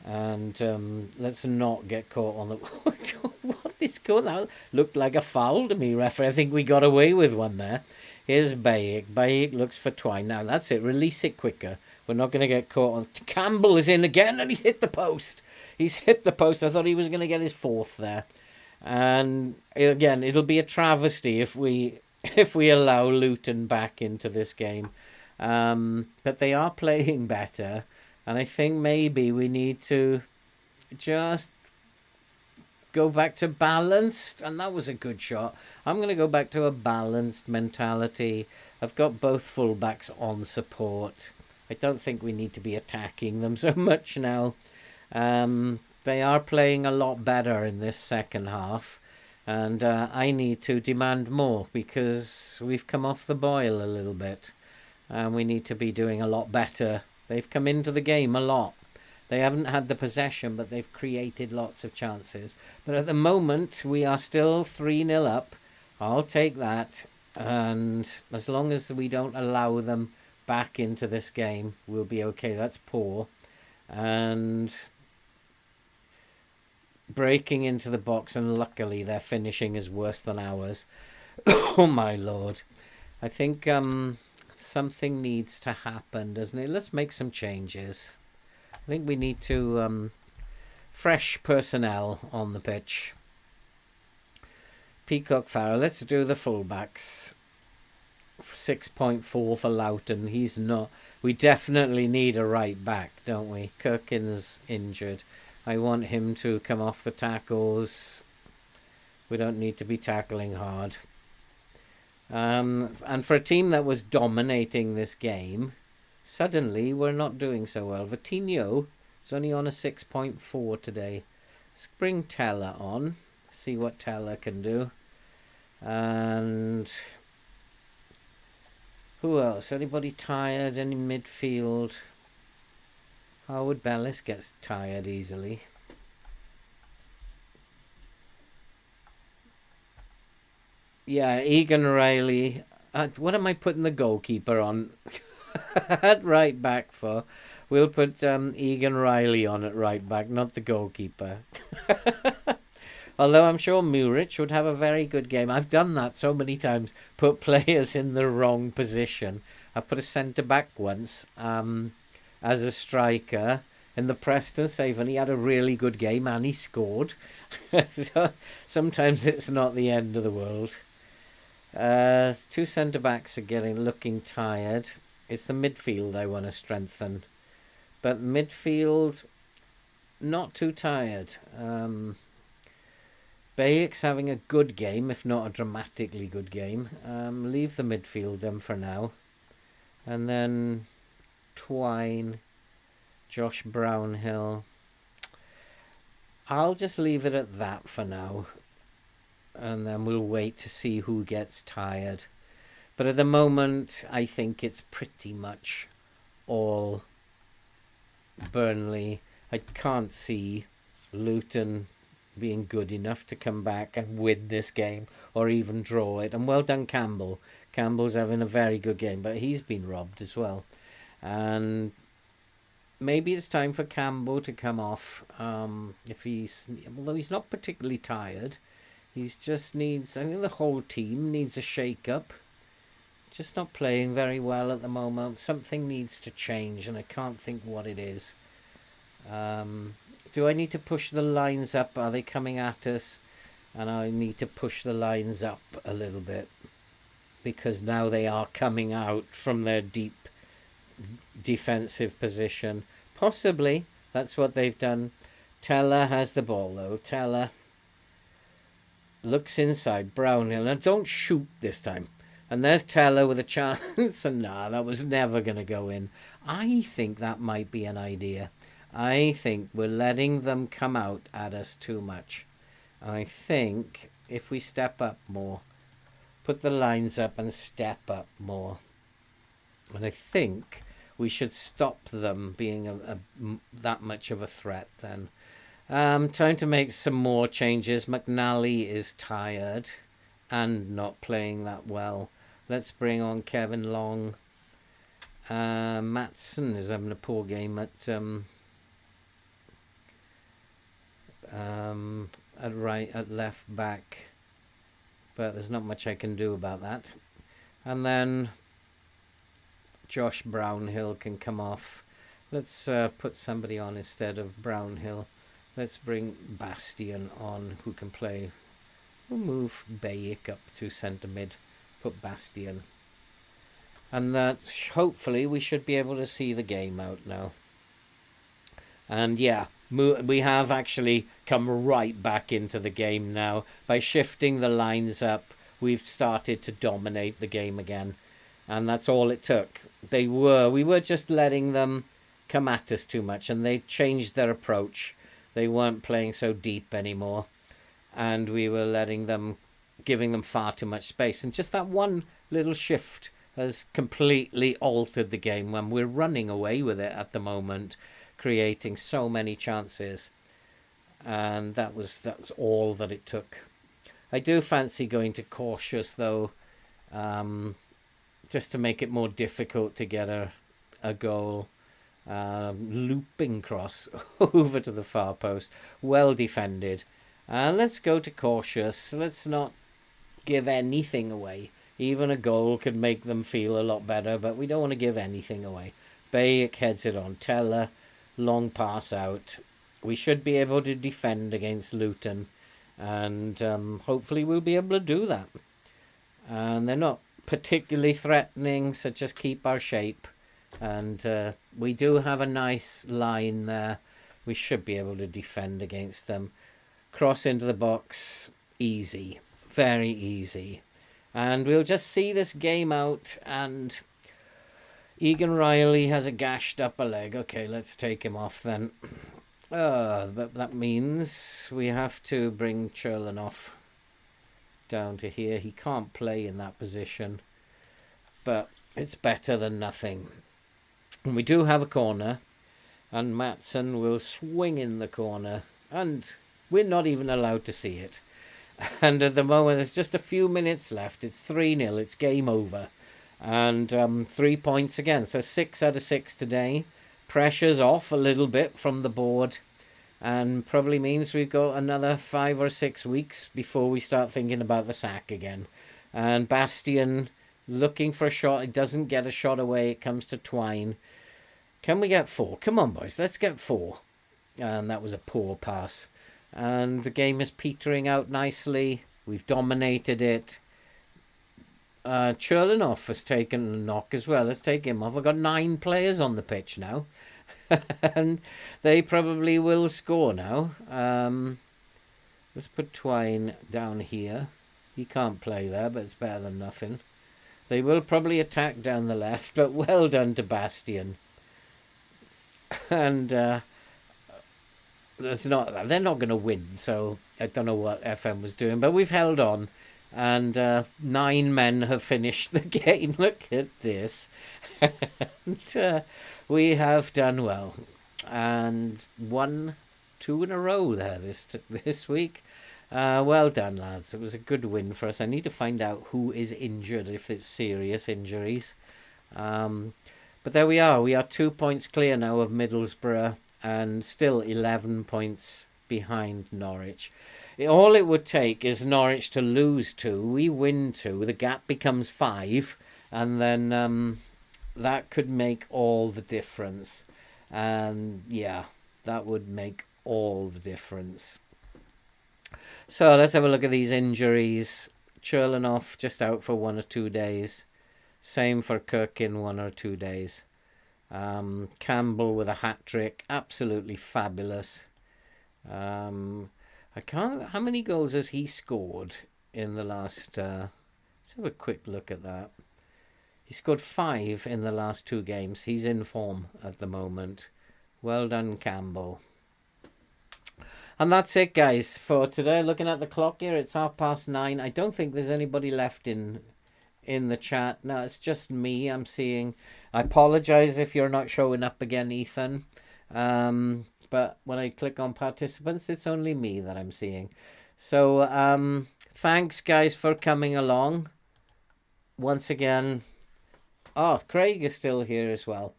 And let's not get caught on the... What is going on? Looked like a foul to me, referee. I think we got away with one there. Here's Bayek. Bayek looks for Twine. Now, that's it. Release it quicker. We're not going to get caught on... Campbell is in again, and he's hit the post. He's hit the post. I thought he was going to get his 4th there. And again, it'll be a travesty if we allow Luton back into this game. But they are playing better. And I think maybe we need to just go back to balanced. And that was a good shot. I'm going to go back to a balanced mentality. I've got both fullbacks on support. I don't think we need to be attacking them so much now. They are playing a lot better in this second half. And I need to demand more because we've come off the boil a little bit. And we need to be doing a lot better. They've come into the game a lot. They haven't had the possession, but they've created lots of chances. But at the moment, we are still 3-0 up. I'll take that. And as long as we don't allow them back into this game, we'll be okay. That's poor. And breaking into the box, and luckily their finishing is worse than ours. Oh, my Lord. I think... something needs to happen, doesn't it? Let's make some changes. I think we need to fresh personnel on the pitch. Peacock Farrell. Let's do the fullbacks. 6.4 for Loughton. He's not. We definitely need a right back, don't we? Kirkin's injured. I want him to come off the tackles. We don't need to be tackling hard. And for a team that was dominating this game, suddenly we're not doing so well. Vitinho is only on a 6.4 today. Let's bring Teller on, see what Teller can do. And who else? Anybody tired? Any midfield? Howard Bellis gets tired easily. Yeah, Egan Riley. What am I putting the goalkeeper on at right back for? We'll put Egan Riley on at right back, not the goalkeeper. Although I'm sure Muric would have a very good game. I've done that so many times. Put players in the wrong position. I put a centre back once as a striker in the Preston save, and he had a really good game and he scored. So sometimes it's not the end of the world. Two centre backs are looking tired. It's the midfield I want to strengthen, but midfield not too tired. Bayek's having a good game, if not a dramatically good game. Leave the midfield then for now, and then Twine, Josh Brownhill. I'll just leave it at that for now, and then we'll wait to see who gets tired. But at the moment, I think it's pretty much all Burnley. I can't see Luton being good enough to come back and win this game or even draw it. And well done, Campbell. Campbell's having a very good game, but he's been robbed as well. And maybe it's time for Campbell to come off. Although he's not particularly tired, he just needs, I think the whole team needs a shake-up. Just not playing very well at the moment. Something needs to change, and I can't think what it is. Do I need to push the lines up? Are they coming at us? And I need to push the lines up a little bit, because now they are coming out from their deep defensive position. Possibly that's what they've done. Teller has the ball though. Teller looks inside. Brownhill, and don't shoot this time. And there's Teller with a chance, and that was never going to go in. I think that might be an idea. I think we're letting them come out at us too much. I think if we step up more, put the lines up and step up more, and I think we should stop them being that much of a threat then. Time to make some more changes. McNally is tired and not playing that well. Let's bring on Kevin Long. Matson is having a poor game at left back, but there's not much I can do about that. And then Josh Brownhill can come off. Let's put somebody on instead of Brownhill. Let's bring Bastian on, who can play. We'll move Bayek up to centre mid. Put Bastian. And that hopefully we should be able to see the game out now. And yeah, we have actually come right back into the game now. By shifting the lines up, we've started to dominate the game again. And that's all it took. We were just letting them come at us too much, and they changed their approach. They weren't playing so deep anymore, and we were giving them far too much space. And just that one little shift has completely altered the game when we're running away with it at the moment, creating so many chances. And that's all that it took. I do fancy going to cautious though, just to make it more difficult to get a goal. Looping cross over to the far post, well defended. Let's go to cautious. Let's not give anything away. Even a goal could make them feel a lot better, but we don't want to give anything away. Bayek heads it on. Teller, long pass out. We should be able to defend against Luton, and hopefully we'll be able to do that. And they're not particularly threatening, so just keep our shape. And we do have a nice line there. We should be able to defend against them. Cross into the box. Easy. Very easy. And we'll just see this game out. And Egan Riley has a gashed upper leg. Okay, let's take him off then. But that means we have to bring Cherlanoff down to here. He can't play in that position, but it's better than nothing. And we do have a corner, and Matson will swing in the corner, and we're not even allowed to see it. And at the moment, there's just a few minutes left. It's 3-0. It's game over. And 3 points again. So 6 out of 6 today. Pressure's off a little bit from the board. And probably means we've got another 5 or 6 weeks before we start thinking about the sack again. And Bastian looking for a shot. It doesn't get a shot away. It comes to Twine. Can we get 4? Come on, boys. Let's get 4. And that was a poor pass. And the game is petering out nicely. We've dominated it. Cherlinov has taken a knock as well. Let's take him off. I've got 9 players on the pitch now. And they probably will score now. Let's put Twine down here. He can't play there, but it's better than nothing. They will probably attack down the left, but well done to Bastian. And they're not going to win, so I don't know what FM was doing, but we've held on. And 9 men have finished the game. Look at this. And we have done well. And 1, 2 in a row there this week. Well done, lads. It was a good win for us. I need to find out who is injured, if it's serious injuries. But there we are. We are 2 points clear now of Middlesbrough and still 11 points behind Norwich. All it would take is Norwich to lose 2. We win 2. The gap becomes 5. And then that could make all the difference. And yeah, that would make all the difference. So let's have a look at these injuries. Cherlinov just out for 1 or 2 days. Same for Kirk in 1 or 2 days. Campbell with a hat-trick. Absolutely fabulous. I can't... How many goals has he scored in the last... let's have a quick look at that. He scored 5 in the last 2 games. He's in form at the moment. Well done, Campbell. And that's it, guys, for today. Looking at the clock here, it's 9:30. I don't think there's anybody left in the chat. No, it's just me I'm seeing. I apologize if you're not showing up again, Ethan. But when I click on participants, it's only me that I'm seeing. So thanks, guys, for coming along. Once again. Oh, Craig is still here as well.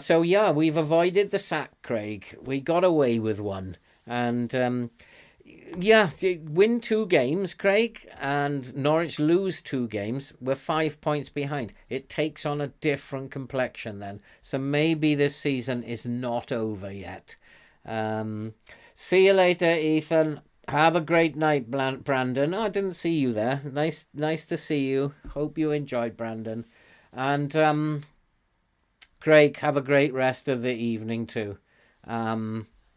So yeah, we've avoided the sack, Craig. We got away with one. And yeah, win 2 games, Craig, and Norwich lose 2 games. We're 5 points behind. It takes on a different complexion then. So maybe this season is not over yet. See you later, Ethan. Have a great night, Brandon. Oh, I didn't see you there. Nice to see you. Hope you enjoyed, Brandon. And Craig, have a great rest of the evening too.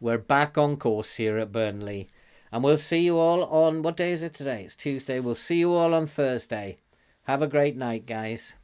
We're back on course here at Burnley. And we'll see you all on... What day is it today? It's Tuesday. We'll see you all on Thursday. Have a great night, guys.